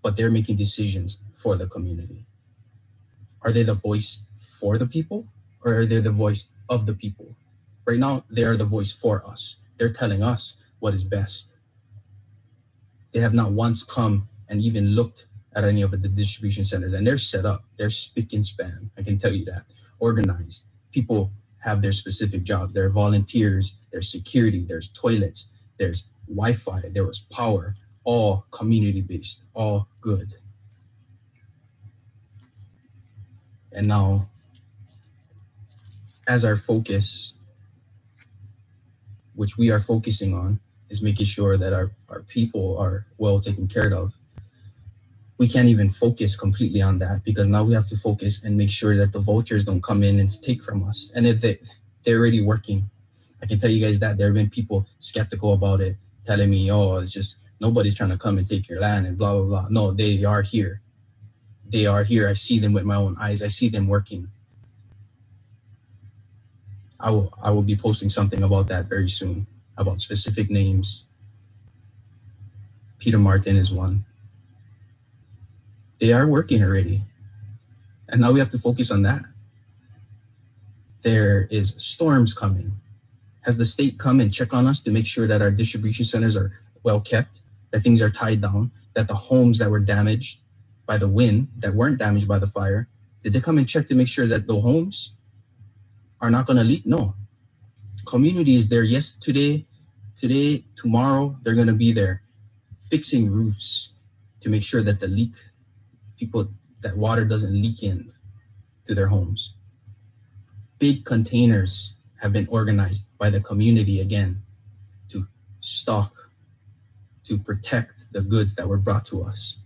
But they're making decisions for the community. Are they the voice for the people? Or are they the voice of the people? Right now, they are the voice for us. They're telling us what is best. They have not once come and even looked at any of the distribution centers, and they're set up. They're spick and span. I can tell you that. Organized. People have their specific job. There are volunteers. There's security. There's toilets. There's Wi-Fi. There was power. All community-based. All good. And now, as our focus, which we are focusing on, is making sure that our people are well taken care of. We can't even focus completely on that because now we have to focus and make sure that the vultures don't come in and take from us. And if they're already working, I can tell you guys that there have been people skeptical about it, telling me, oh, it's just nobody's trying to come and take your land and blah, blah, blah. No, they are here. They are here. I see them with my own eyes. I see them working. I will be posting something about that very soon, about specific names. Peter Martin is one. They are working already. And now we have to focus on that. There is storms coming. Has the state come and check on us to make sure that our distribution centers are well kept, that things are tied down, that the homes that were damaged by the wind, that weren't damaged by the fire, did they come and check to make sure that the homes are not going to leak? No. Community is there. Yes, today, tomorrow, they're going to be there fixing roofs to make sure that that water doesn't leak in to their homes. Big containers have been organized by the community again to stock, to protect the goods that were brought to us.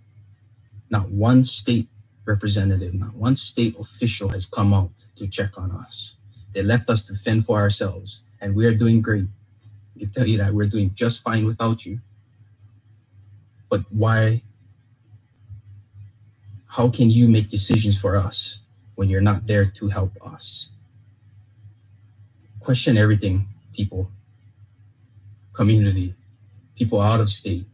Not one state representative, not one state official has come out to check on us. They left us to fend for ourselves, and we are doing great. I can tell you that we're doing just fine without you. But why? How can you make decisions for us when you're not there to help us? Question everything, people. Community, people out of state.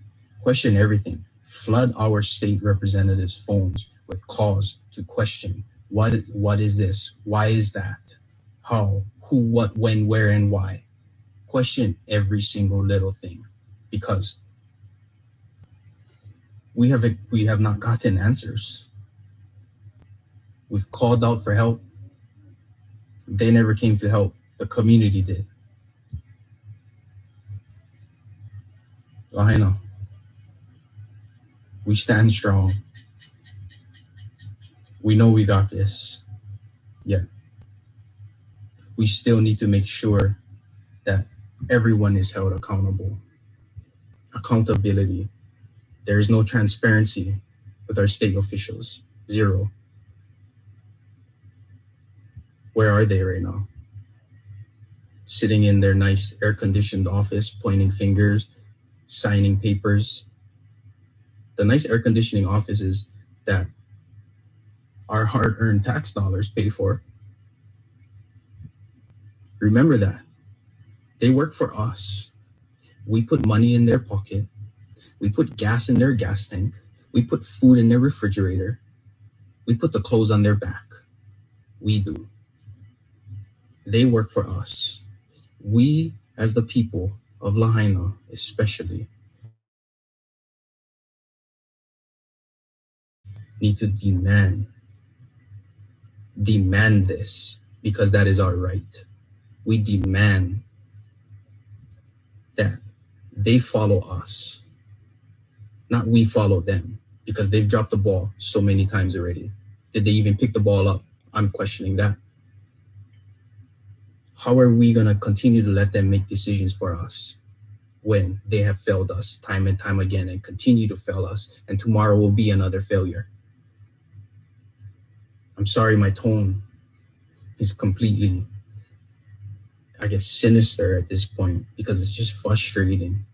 Question everything. Flood our state representatives' phones with calls to question what is this? Why is that? How? Who? What? When? Where? And why? Question every single little thing, because we have not gotten answers. We've called out for help. They never came to help. The community did. Lahaina, we stand strong. We know we got this. Yeah. We still need to make sure that everyone is held accountable. Accountability. There is no transparency with our state officials? Zero. Where are they right now? Sitting in their nice air-conditioned office, pointing fingers, signing papers. The nice air conditioning offices that our hard-earned tax dollars pay for. Remember that. They work for us. We put money in their pocket. We put gas in their gas tank. We put food in their refrigerator. We put the clothes on their back. We do. They work for us. We, as the people of Lahaina, especially, need to demand this, because that is our right. We demand that they follow us, not we follow them, because they've dropped the ball so many times already. Did they even pick the ball up? I'm questioning that. How are we going to continue to let them make decisions for us when they have failed us time and time again and continue to fail us, and tomorrow will be another failure? I'm sorry, my tone is completely, I guess, sinister at this point, because it's just frustrating.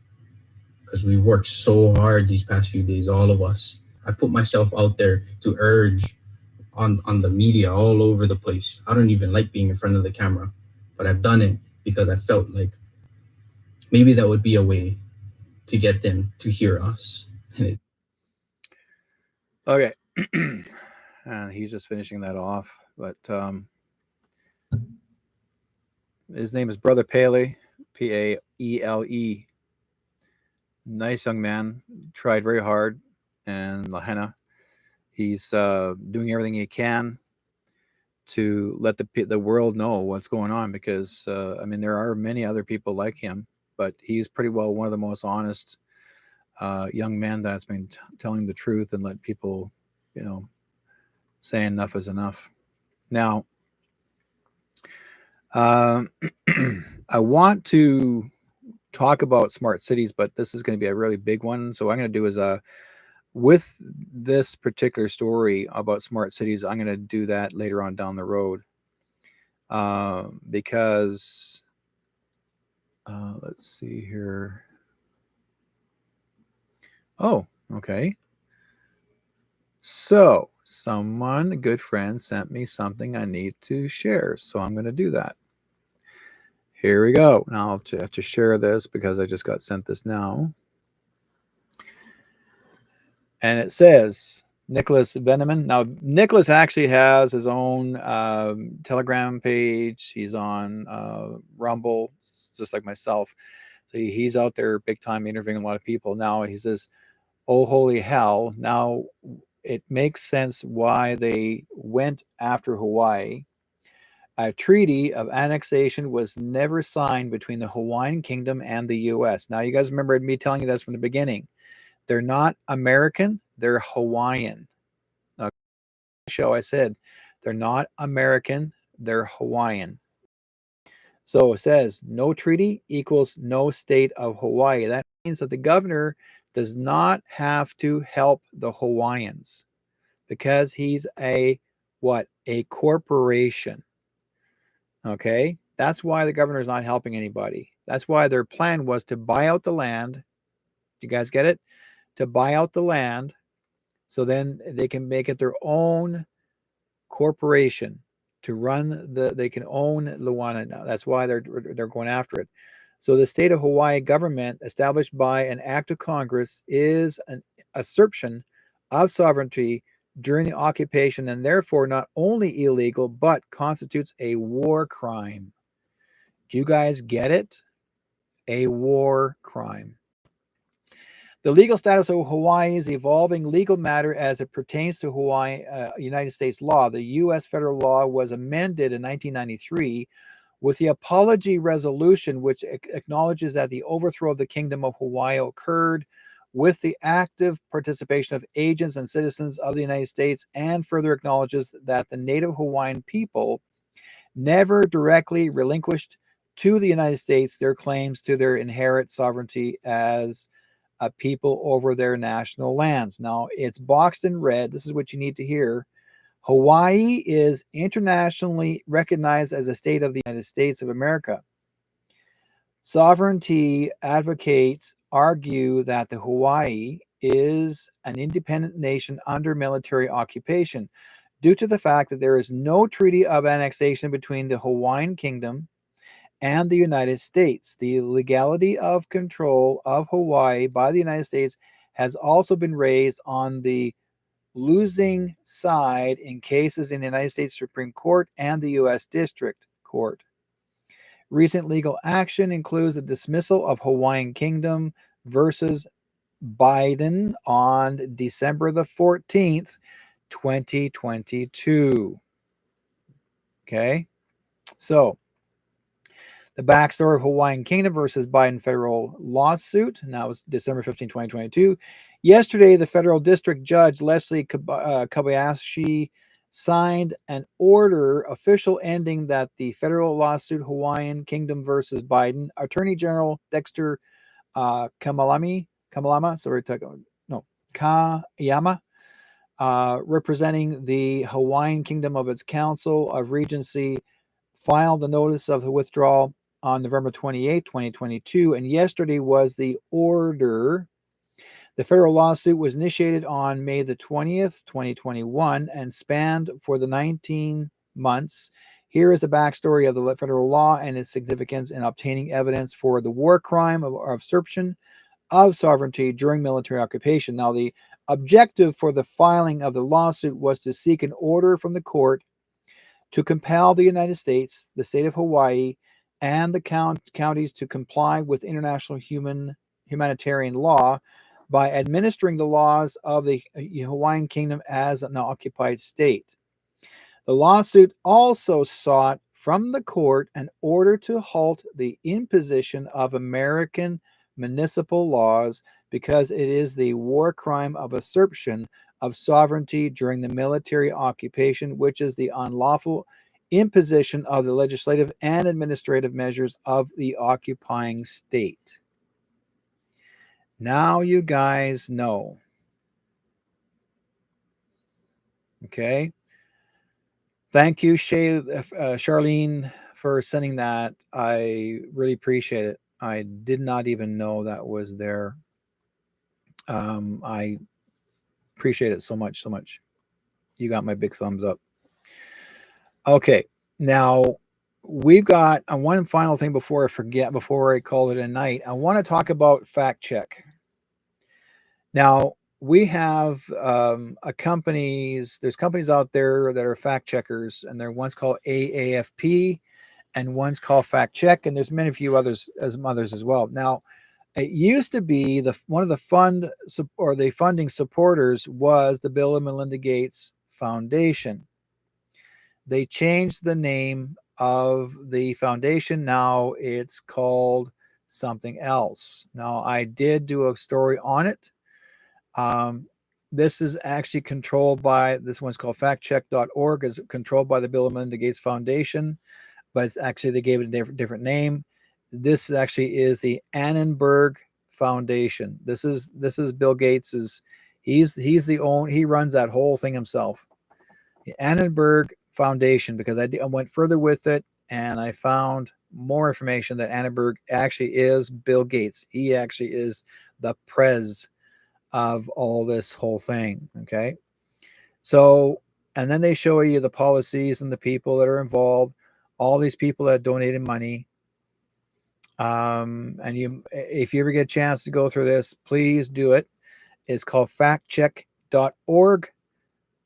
Because we worked so hard these past few days, all of us. I put myself out there to urge on the media all over the place. I don't even like being in front of the camera, but I've done it because I felt like maybe that would be a way to get them to hear us. Okay. And he's just finishing that off. But his name is Brother Pele, Paele. Nice young man. Tried very hard in Lahaina. He's doing everything he can to let the world know what's going on, because I mean, there are many other people like him, but he's pretty well one of the most honest young men that's been telling the truth and let people, you know, say enough is enough. Now, I want to talk about smart cities, but this is going to be a really big one. So what I'm going to do is with this particular story about smart cities, I'm going to do that later on down the road, because let's see here. Oh, okay. So someone, a good friend, sent me something I need to share, so I'm going to do that. Here we go. Now I'll have to share this because I just got sent this now. And it says Nicholas Veneman. Now, Nicholas actually has his own Telegram page. He's on Rumble, just like myself. So he's out there big time interviewing a lot of people. Now he says, oh, holy hell. Now it makes sense why they went after Hawaii. A treaty of annexation was never signed between the Hawaiian Kingdom and the U.S. Now, you guys remember me telling you this from the beginning. They're not American, they're Hawaiian. Now, show I said they're not American, they're Hawaiian. So it says no treaty equals no state of Hawaii. That means that the governor does not have to help the Hawaiians because he's a corporation. Okay, that's why the governor is not helping anybody. That's why their plan was to buy out the land. You guys get it? To buy out the land, so then they can make it their own corporation to run they can own Lahaina now. That's why they're going after it. So the state of Hawaii government, established by an act of Congress, is an assertion of sovereignty during the occupation, and therefore not only illegal, but constitutes a war crime. Do you guys get it? A war crime. The legal status of Hawaii is evolving legal matter as it pertains to Hawaii, United States law. The U.S. federal law was amended in 1993 with the Apology Resolution, which acknowledges that the overthrow of the Kingdom of Hawaii occurred with the active participation of agents and citizens of the United States, and further acknowledges that the native Hawaiian people never directly relinquished to the United States their claims to their inherent sovereignty as of people over their national lands. Now, it's boxed in red. This is what you need to hear. Hawaii is internationally recognized as a state of the United States of America. Sovereignty advocates argue that the Hawaii is an independent nation under military occupation due to the fact that there is no treaty of annexation between the Hawaiian Kingdom and the United States. The legality of control of Hawaii by the United States has also been raised on the losing side in cases in the United States Supreme Court and the U.S. District Court. Recent legal action includes the dismissal of Hawaiian Kingdom versus Biden on December the 14th, 2022. Okay, so the backstory of Hawaiian Kingdom versus Biden federal lawsuit, and that was December 15, 2022. Yesterday, the federal district judge, Leslie Kobayashi, signed an order official ending that the federal lawsuit Hawaiian Kingdom versus Biden. Attorney General Dexter Kayama, representing the Hawaiian Kingdom of its Council of Regency, filed the notice of the withdrawal on November 28, 2022, and yesterday was the order. The federal lawsuit was initiated on May the 20th, 2021, and spanned for the 19 months. Here is the backstory of the federal law and its significance in obtaining evidence for the war crime of usurpation of sovereignty during military occupation. Now, the objective for the filing of the lawsuit was to seek an order from the court to compel the United States, the state of Hawaii, and the counties to comply with international humanitarian law by administering the laws of the Hawaiian Kingdom as an occupied state. The lawsuit also sought from the court an order to halt the imposition of American municipal laws because it is the war crime of usurpation of sovereignty during the military occupation, which is the unlawful imposition of the legislative and administrative measures of the occupying state. Now you guys know. Okay. Thank you, Charlene, for sending that. I really appreciate it. I did not even know that was there. I appreciate it so much, so much. You got my big thumbs up. Okay. Now, we've got one final thing before I forget, before I call it a night. I want to talk about fact check. Now, we have there's companies out there that are fact checkers, and one's called AAFP and one's called Fact Check, and there's many few others as well. Now, it used to be one of the funding supporters was the Bill and Melinda Gates Foundation. They changed the name of the foundation. Now it's called something else. Now, I did do a story on it. This is actually controlled by, this one's called factcheck.org, is controlled by the Bill and Melinda Gates Foundation, but it's actually, they gave it a different name. This actually is the Annenberg Foundation. This is Bill Gates's, he runs that whole thing himself. The Annenberg Foundation, because I went further with it and I found more information that Annenberg actually is Bill Gates. He actually is the prez of all this whole thing. Okay. So, and then they show you the policies and the people that are involved, all these people that donated money. And if you ever get a chance to go through this, please do it. It's called factcheck.org,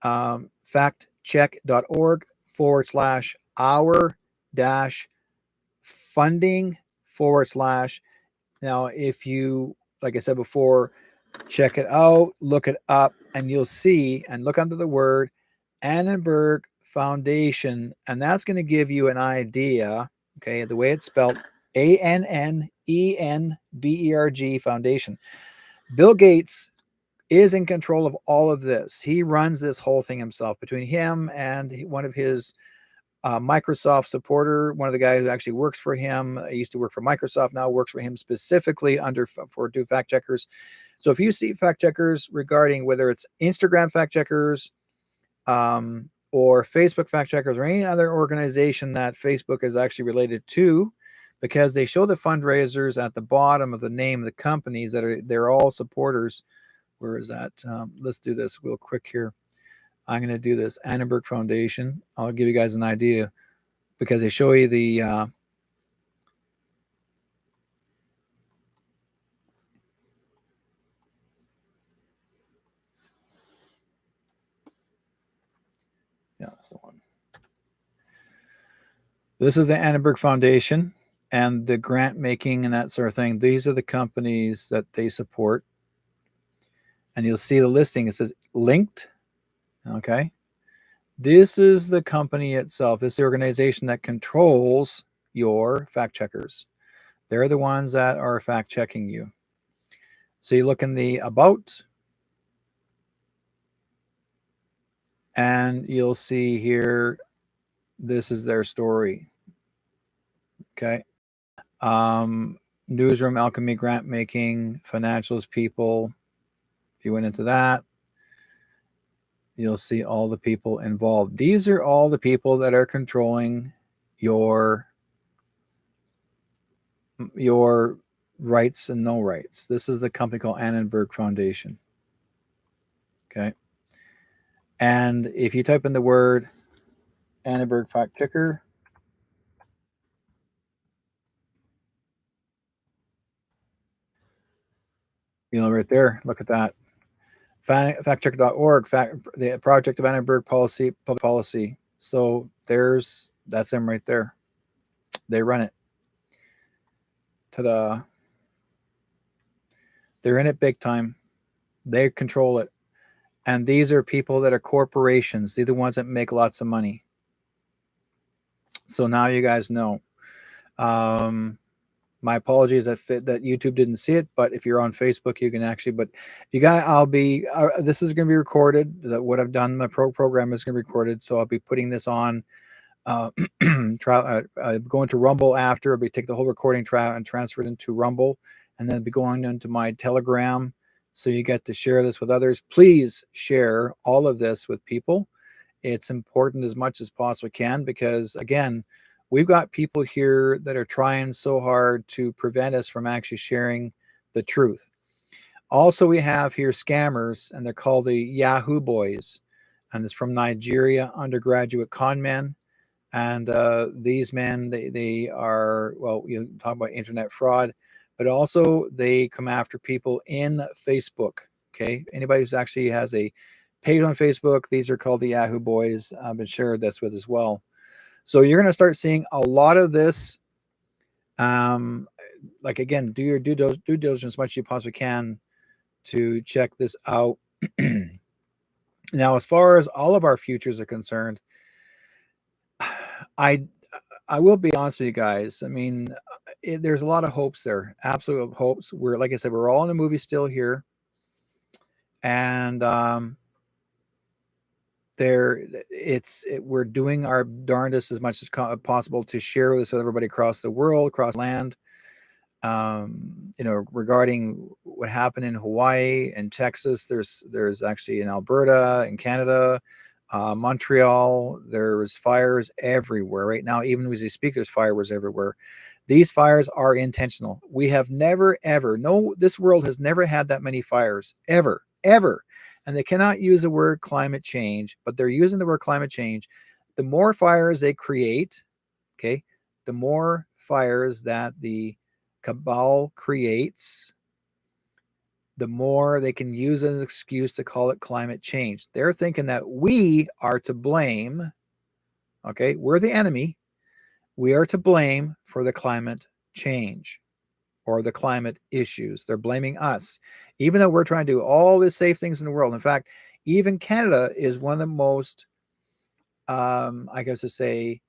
factcheck.org/our-funding/. Now, if you, like I said before, check it out, look it up, and you'll see, and look under the word Annenberg Foundation, and that's going to give you an idea, okay, the way it's spelled, Annenberg Foundation. Bill Gates is in control of all of this. He runs this whole thing himself. Between him and one of his Microsoft supporter, one of the guys who actually works for him. I used to work for Microsoft, now works for him specifically for do fact checkers. So if you see fact checkers regarding whether it's Instagram fact checkers, or Facebook fact checkers, or any other organization that Facebook is actually related to, because they show the fundraisers at the bottom of the name of the companies they're all supporters. Where is that? Let's do this real quick here. I'm going to do this Annenberg Foundation. I'll give you guys an idea because they show you the yeah, that's the one. This is the Annenberg Foundation and the grant making and that sort of thing. These are the companies that they support. And you'll see the listing. It says linked. Okay. This is the company itself. This is the organization that controls your fact checkers. They're the ones that are fact checking you. So you look in the about, and you'll see here, this is their story. Okay. Newsroom, alchemy, grant making, financials, people. If you went into that, you'll see all the people involved. These are all the people that are controlling your rights and no rights. This is the company called Annenberg Foundation. Okay. And if you type in the word Annenberg fact checker, right there, look at that. Factchecker.org, the Project of Annenberg Policy, Public Policy. So that's them right there. They run it. Ta-da. They're in it big time. They control it. And these are people that are corporations. They're the ones that make lots of money. So now you guys know. My apologies that YouTube didn't see it, but if you're on Facebook, you can actually. But you got, this is going to be recorded. What I've done, my program is going to be recorded, so I'll be putting this on. Going to Rumble after. I'll be take the whole recording and transfer it into Rumble, and then be going into my Telegram. So you get to share this with others. Please share all of this with people. It's important as much as possibly can, because again, we've got people here that are trying so hard to prevent us from actually sharing the truth. Also, we have here scammers, and they're called the Yahoo Boys. And it's from Nigeria, undergraduate con men. And these men, they are, well, you talk about internet fraud, but also they come after people in Facebook. Okay. Anybody who's actually has a page on Facebook, these are called the Yahoo Boys. I've been shared this with as well. So you're going to start seeing a lot of this. Like, again, do your due diligence as much as you possibly can to check this out. Now, as far as all of our futures are concerned, I will be honest with you guys. I mean, there's a lot of hopes there, absolute hopes. We're, like I said, we're all in the movie still here. And we're doing our darndest as much as possible to share this with everybody across the world, across land. Regarding what happened in Hawaii and Texas, there's actually in Alberta, in Canada, Montreal, there's fires everywhere right now. Even as we speak, there's fires everywhere. These fires are intentional. We have never, ever, this world has never had that many fires, ever. And they cannot use the word climate change, but they're using the word climate change. The more fires they create, okay, the more fires that the cabal creates, the more they can use as an excuse to call it climate change. They're thinking that we are to blame. Okay, we're the enemy. We are to blame for the climate change or the climate issues. They're blaming us, even though we're trying to do all the safe things in the world. In fact, even Canada is one of the most, I guess to say,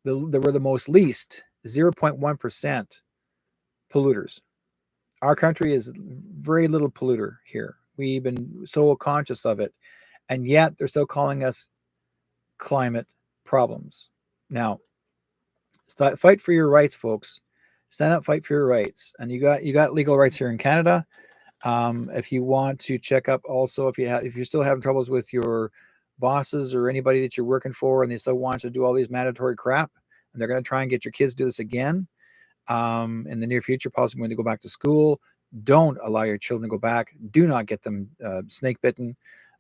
we're the most least, 0.1% polluters. Our country is very little polluter here. We've been so conscious of it, and yet they're still calling us climate problems. Now, fight for your rights, folks. Stand up, fight for your rights, and you got legal rights here in Canada. If you want to check up, also if you're still having troubles with your bosses or anybody that you're working for, and they still want you to do all these mandatory crap, and they're going to try and get your kids to do this again in the near future, possibly when they go back to school. Don't allow your children to go back. Do not get them snake bitten,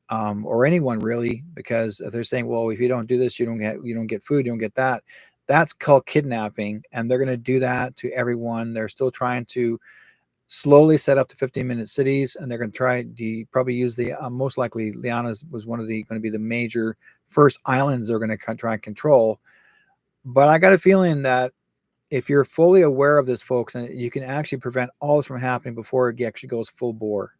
or anyone really, because if they're saying, well, if you don't do this, you don't get food, you don't get that. That's called kidnapping, and they're going to do that to everyone. They're still trying to slowly set up the 15-minute cities, and they're going to try to probably use the most likely Liana's was one of the going to be the major first islands they're going to try and control. But I got a feeling that if you're fully aware of this, folks, and you can actually prevent all this from happening before it actually goes full bore,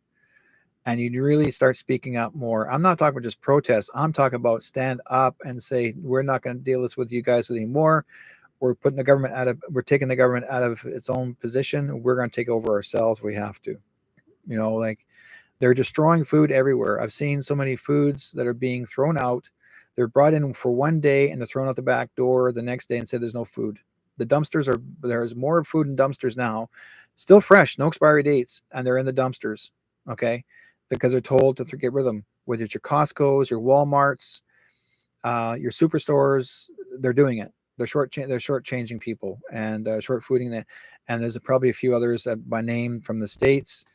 and you really start speaking up more. I'm not talking about just protests. I'm talking about stand up and say, we're not going to deal this with you guys anymore. We're taking the government out of its own position. We're going to take over ourselves. We have to, like they're destroying food everywhere. I've seen so many foods that are being thrown out. They're brought in for one day and they're thrown out the back door the next day and say there's no food. The dumpsters there's more food in dumpsters now, still fresh, no expiry dates, and they're in the dumpsters. Okay. Because they're told to get rid of them, whether it's your Costco's, your Walmarts, your superstores, they're doing it. They're shortchanging people and short fooding that. And there's probably a few others by name from the States.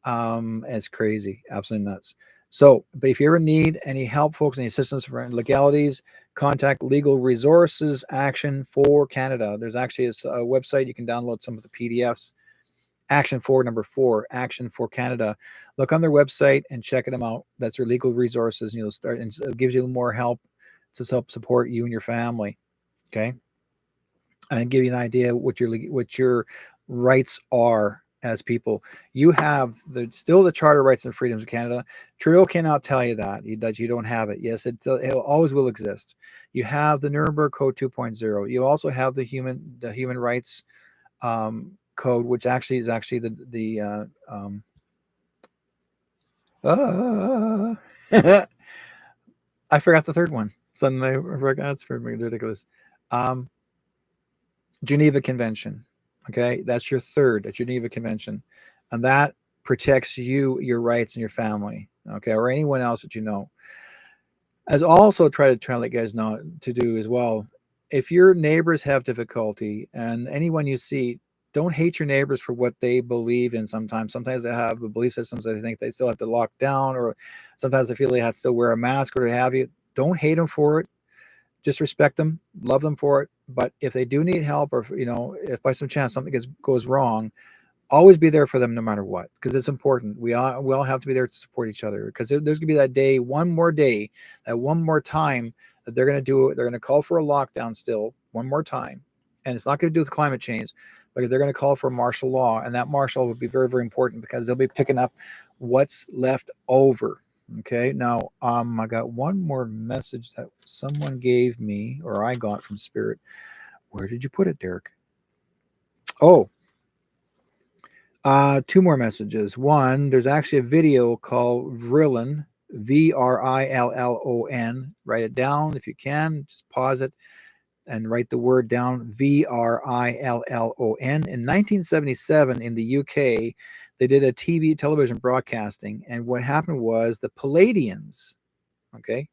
It's crazy, absolutely nuts. So, but if you ever need any help, folks, any assistance for legalities, contact Legal Resources Action for Canada. There's actually a website you can download some of the PDFs. Action for Action for Canada. Look on their website and check them out. That's their legal resources, and you'll start, and it gives you more help to help support you and your family. Okay, and give you an idea what your rights are as people. You have still the Charter Rights and Freedoms of Canada. Trudeau cannot tell you that you don't have it. Yes, it always will exist. You have the Nuremberg Code 2.0. You also have the human rights code, which actually is the I forgot the third one. Suddenly, that's ridiculous. Geneva Convention. Okay, that's your third, a Geneva Convention, and that protects your rights and your family. Okay, or anyone else that you know. As also try to let you guys know to do as well. If your neighbors have difficulty, and anyone you see, don't hate your neighbors for what they believe in. Sometimes they have belief systems that they think they still have to lock down, or sometimes they feel they have to still wear a mask or what have you. Don't hate them for it. Just respect them, love them for it. But if they do need help, or if by some chance something goes wrong, always be there for them no matter what, because it's important. We all have to be there to support each other, because there's going to be that day, one more time that they're going to do it. They're going to call for a lockdown still one more time, and it's not going to do with climate change, but they're going to call for martial law, and that martial law would be very, very important, because they'll be picking up what's left over. Okay, now I got one more message that someone gave me, or I got from Spirit. Where did you put it, Derek? Oh, two more messages. One, there's actually a video called Vrillon, Vrillon. Write it down if you can. Just pause it and write the word down, Vrillon. In 1977 in the UK, they did a television broadcasting, and what happened was the Palladians, okay?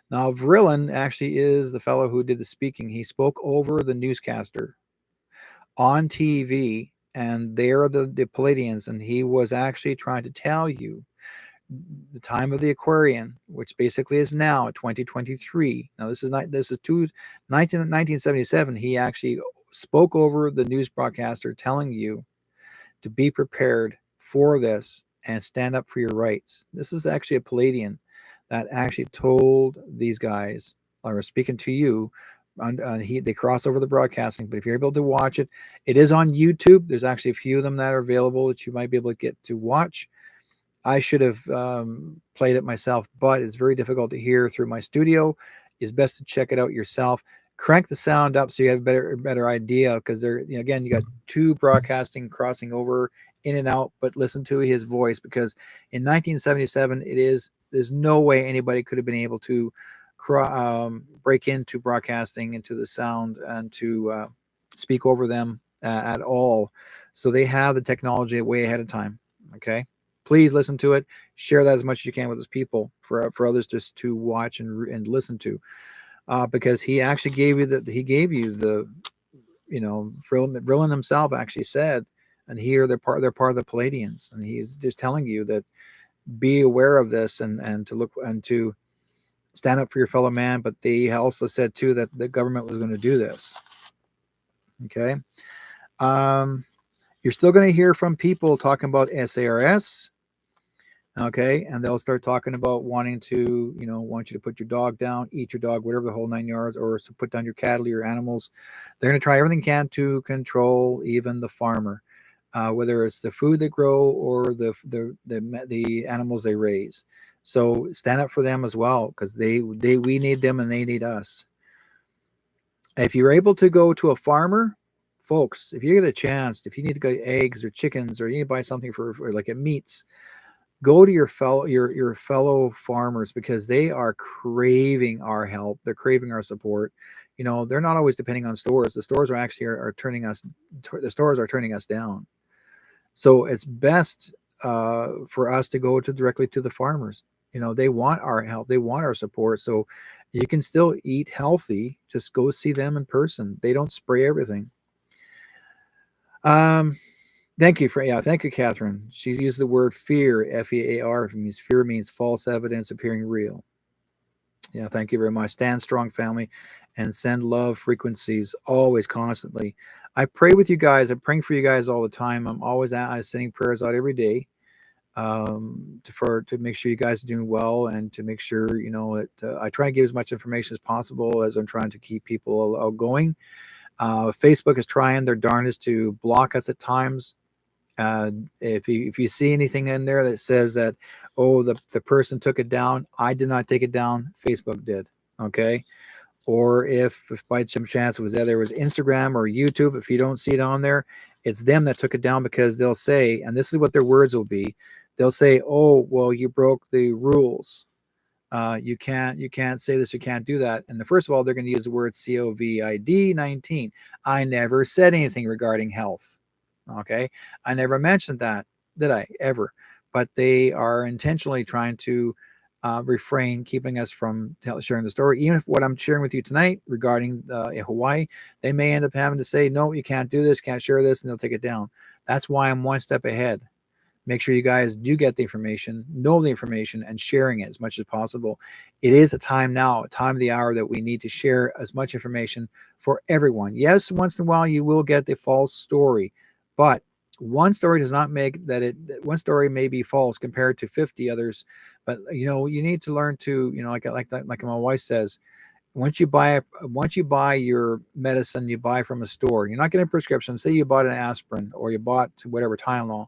Now, Vrillon actually is the fellow who did the speaking. He spoke over the newscaster on TV, and they're the Palladians, and he was actually trying to tell you the time of the Aquarian, which basically is now 2023. Now, this is 1977. He actually spoke over the news broadcaster telling you to be prepared for this and stand up for your rights. This is actually a Palladian that actually told these guys, or speaking to you, they cross over the broadcasting. But if you're able to watch it, it is on YouTube. There's actually a few of them that are available that you might be able to get to watch. I should have played it myself, but it's very difficult to hear through my studio. It's best to check it out yourself. Crank the sound up so you have a better idea, because again, you got two broadcasting crossing over in and out, but listen to his voice, because in 1977 there's no way anybody could have been able to break into broadcasting, into the sound, and to speak over them at all. So they have the technology way ahead of time. Okay, please listen to it. Share that as much as you can with those people for others just to watch and listen to, because he actually gave you the Vrillin himself actually said, and here they're part of the Palladians, and he's just telling you that be aware of this and to look and to stand up for your fellow man. But they also said too that the government was going to do this. Okay. You're still going to hear from people talking about SARS. Okay. And they'll start talking about want you to put your dog down, eat your dog, whatever, the whole 9 yards, or to put down your cattle, your animals. They're going to try everything they can to control even the farmer, whether it's the food they grow or the animals they raise. So stand up for them as well, because we need them and they need us. If you're able to go to a farmer, folks, if you get a chance, if you need to get eggs or chickens, or you need to buy something for like a meats, go to your fellow farmers, because they are craving our help. They're craving our support. They're not always depending on stores. The stores are turning us down. So it's best for us to go directly to the farmers. They want our help. They want our support. So you can still eat healthy. Just go see them in person. They don't spray everything. Thank you, Catherine. She used the word fear, F-E-A-R. Fear means false evidence appearing real. Yeah, thank you very much. Stand strong, family, and send love frequencies always, constantly. I pray with you guys. I'm praying for you guys all the time. I'm always sending prayers out every day to make sure you guys are doing well, and to make sure that I try to give as much information as possible as I'm trying to keep people going. Facebook is trying their darndest to block us at times. If you see anything in there that says that, the person took it down, I did not take it down, Facebook did. Okay. Or if by some chance it was there was Instagram or YouTube, if you don't see it on there, it's them that took it down, because they'll say, and this is what their words will be, they'll say, oh, well, you broke the rules. You can't say this, you can't do that. And first of all, they're going to use the word COVID-19. I never said anything regarding health. Okay. I never mentioned that, did I ever? But they are intentionally trying to refrain, keeping us from sharing the story. Even if what I'm sharing with you tonight regarding Hawaii, they may end up having to say, no, you can't do this, can't share this, and they'll take it down. That's why I'm one step ahead. Make sure you guys do get the information, know the information, and sharing it as much as possible. It is a time now, a time of the hour, that we need to share as much information for everyone. Yes, once in a while you will get the false story, but one story does not make that one story may be false compared to 50 others. But you need to learn to, like my wife says, once you buy your medicine, you buy from a store. You're not getting a prescription. Say you bought an aspirin, or you bought whatever Tylenol.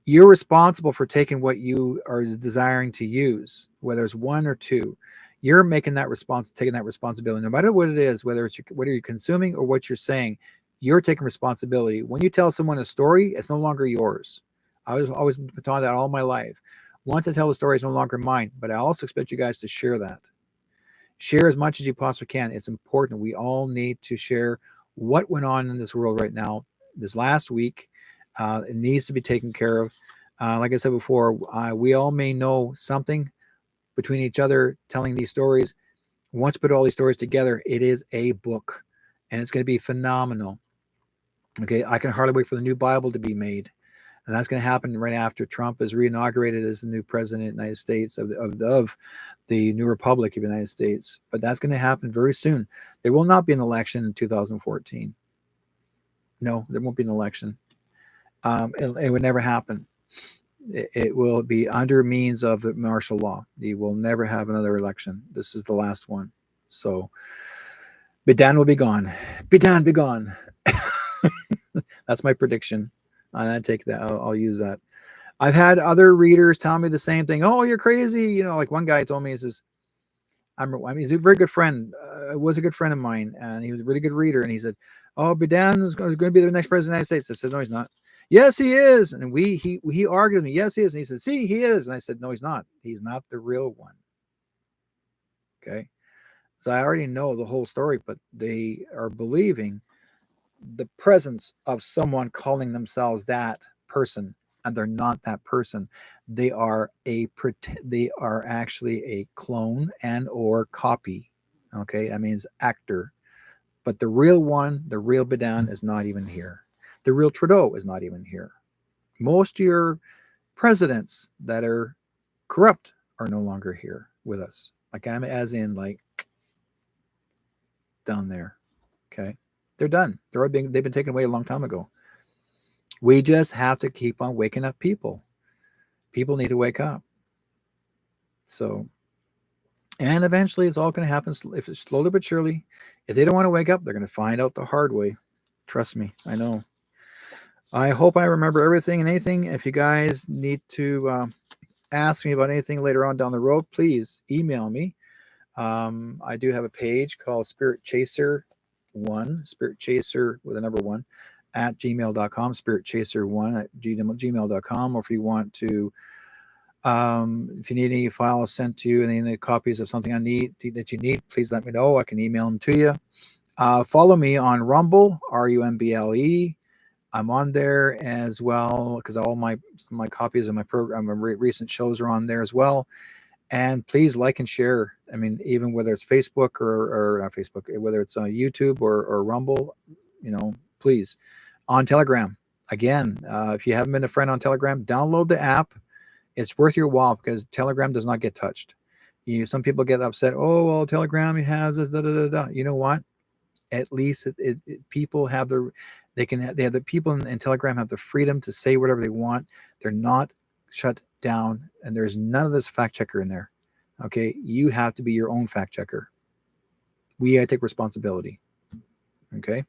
You're responsible for taking what you are desiring to use, whether it's one or two. You're taking that responsibility, no matter what it is, whether you're consuming or what you're saying. You're taking responsibility. When you tell someone a story, it's no longer yours. I was always taught that all my life. Once I tell the story, it's no longer mine. But I also expect you guys to share that. Share as much as you possibly can. It's important. We all need to share what went on in this world right now. This last week, it needs to be taken care of. Like I said before, we all may know something between each other telling these stories. Once you put all these stories together, it is a book, and it's going to be phenomenal. Okay, I can hardly wait for the new Bible to be made, and that's going to happen right after Trump is reinaugurated as the new president of the United States, of the new Republic of the United States. But that's going to happen very soon. There will not be an election in 2014. No, there won't be an election. It would never happen. It will be under means of martial law. You will never have another election. This is the last one. So Bidan will be gone. Bidan be gone. That's my prediction. I take that. I'll use that. I've had other readers tell me the same thing. Oh, you're crazy. Like one guy told me, he says, he's a very good friend. Was a good friend of mine, and he was a really good reader. And he said, oh, Bidan is going to be the next president of the United States. I said, no, he's not. Yes, he is. And he argued with me. Yes, he is. And he said, see, he is. And I said, no, he's not. He's not the real one. Okay. So I already know the whole story, but they are believing the presence of someone calling themselves that person, and they're not that person. They are they are actually a clone and or copy. Okay, that means actor. But the real one, the real Bidan, is not even here. The real Trudeau is not even here. Most of your presidents that are corrupt are no longer here with us. Like I'm as in like down there. Okay. They're done. They've been taken away a long time ago. We just have to keep on waking up people. People need to wake up. So, and eventually it's all going to happen if it's slowly but surely. If they don't want to wake up, they're going to find out the hard way. Trust me. I know. I hope I remember everything and anything. If you guys need to ask me about anything later on down the road, please email me. I do have a page called Spirit Chaser 1, Spirit Chaser with a number 1 at gmail.com, Spirit Chaser 1 at gmail.com. Or if you want to, if you need any files sent to you, any copies of something that you need, please let me know. I can email them to you. Follow me on Rumble, RUMBLE. I'm on there as well because all my copies of my program, my recent shows are on there as well. And please like and share. I mean, even whether it's Facebook or not Facebook, whether it's on YouTube or Rumble, please. On Telegram, again, if you haven't been a friend on Telegram, download the app. It's worth your while because Telegram does not get touched. Some people get upset. Oh, well, Telegram, it has this, da, da, da, da. You know what? At least people have the people in Telegram have the freedom to say whatever they want. They're not shut down, and there's none of this fact checker in there. Okay, you have to be your own fact checker. We gotta take responsibility. Okay.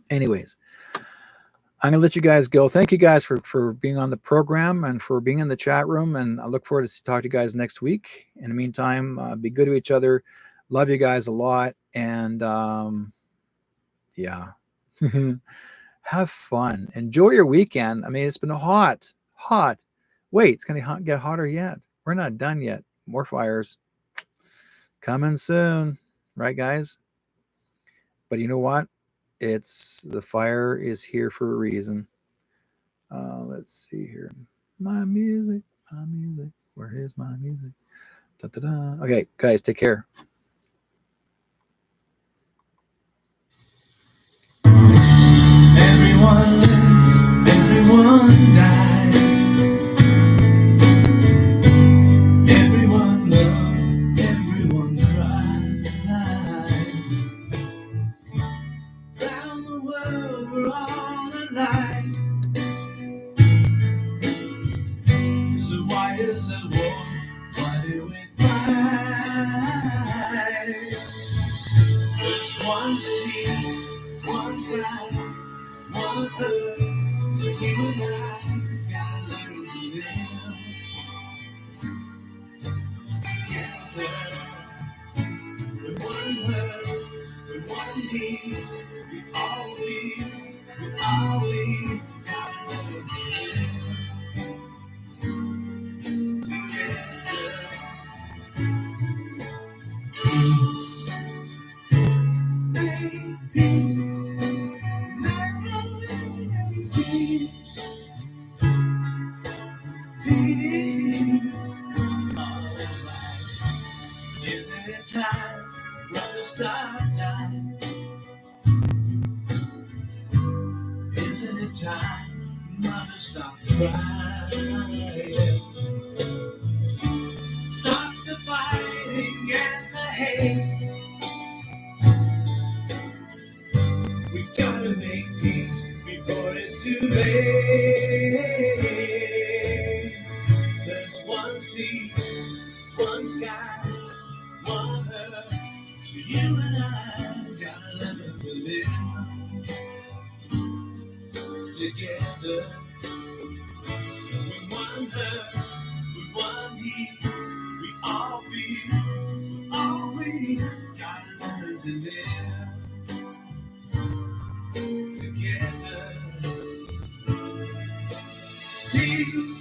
Anyways, I'm gonna let you guys go. Thank you guys for being on the program and for being in the chat room, and I look forward to talk to you guys next week. In the meantime, be good to each other. Love you guys a lot, and yeah. Have fun. Enjoy your weekend. I mean, it's been hot. Wait, it's going to get hotter yet. We're not done yet. More fires coming soon. Right, guys? But you know what? The fire is here for a reason. Let's see here. My music. Where is my music? Da-da-da. Okay, guys, take care. Everyone lives, everyone dies. Everyone loves, everyone cries. Round the world we're all alike. So why is there war? Why do we fight? There's one sea, one sky, one earth. So you and I gotta learn to live together. When one hurts, when one needs, we all gotta learn to live together. Peace, make peace, make peace, peace. Isn't it time, brother, stop dying? Isn't it time, mother, stop crying? Stop the fighting and the hate. We gotta make peace before it's too late. There's one sea, one sky, one earth. So you and I gotta learn to live together. When one hurts, when one needs, we all gotta learn to live together. Peace.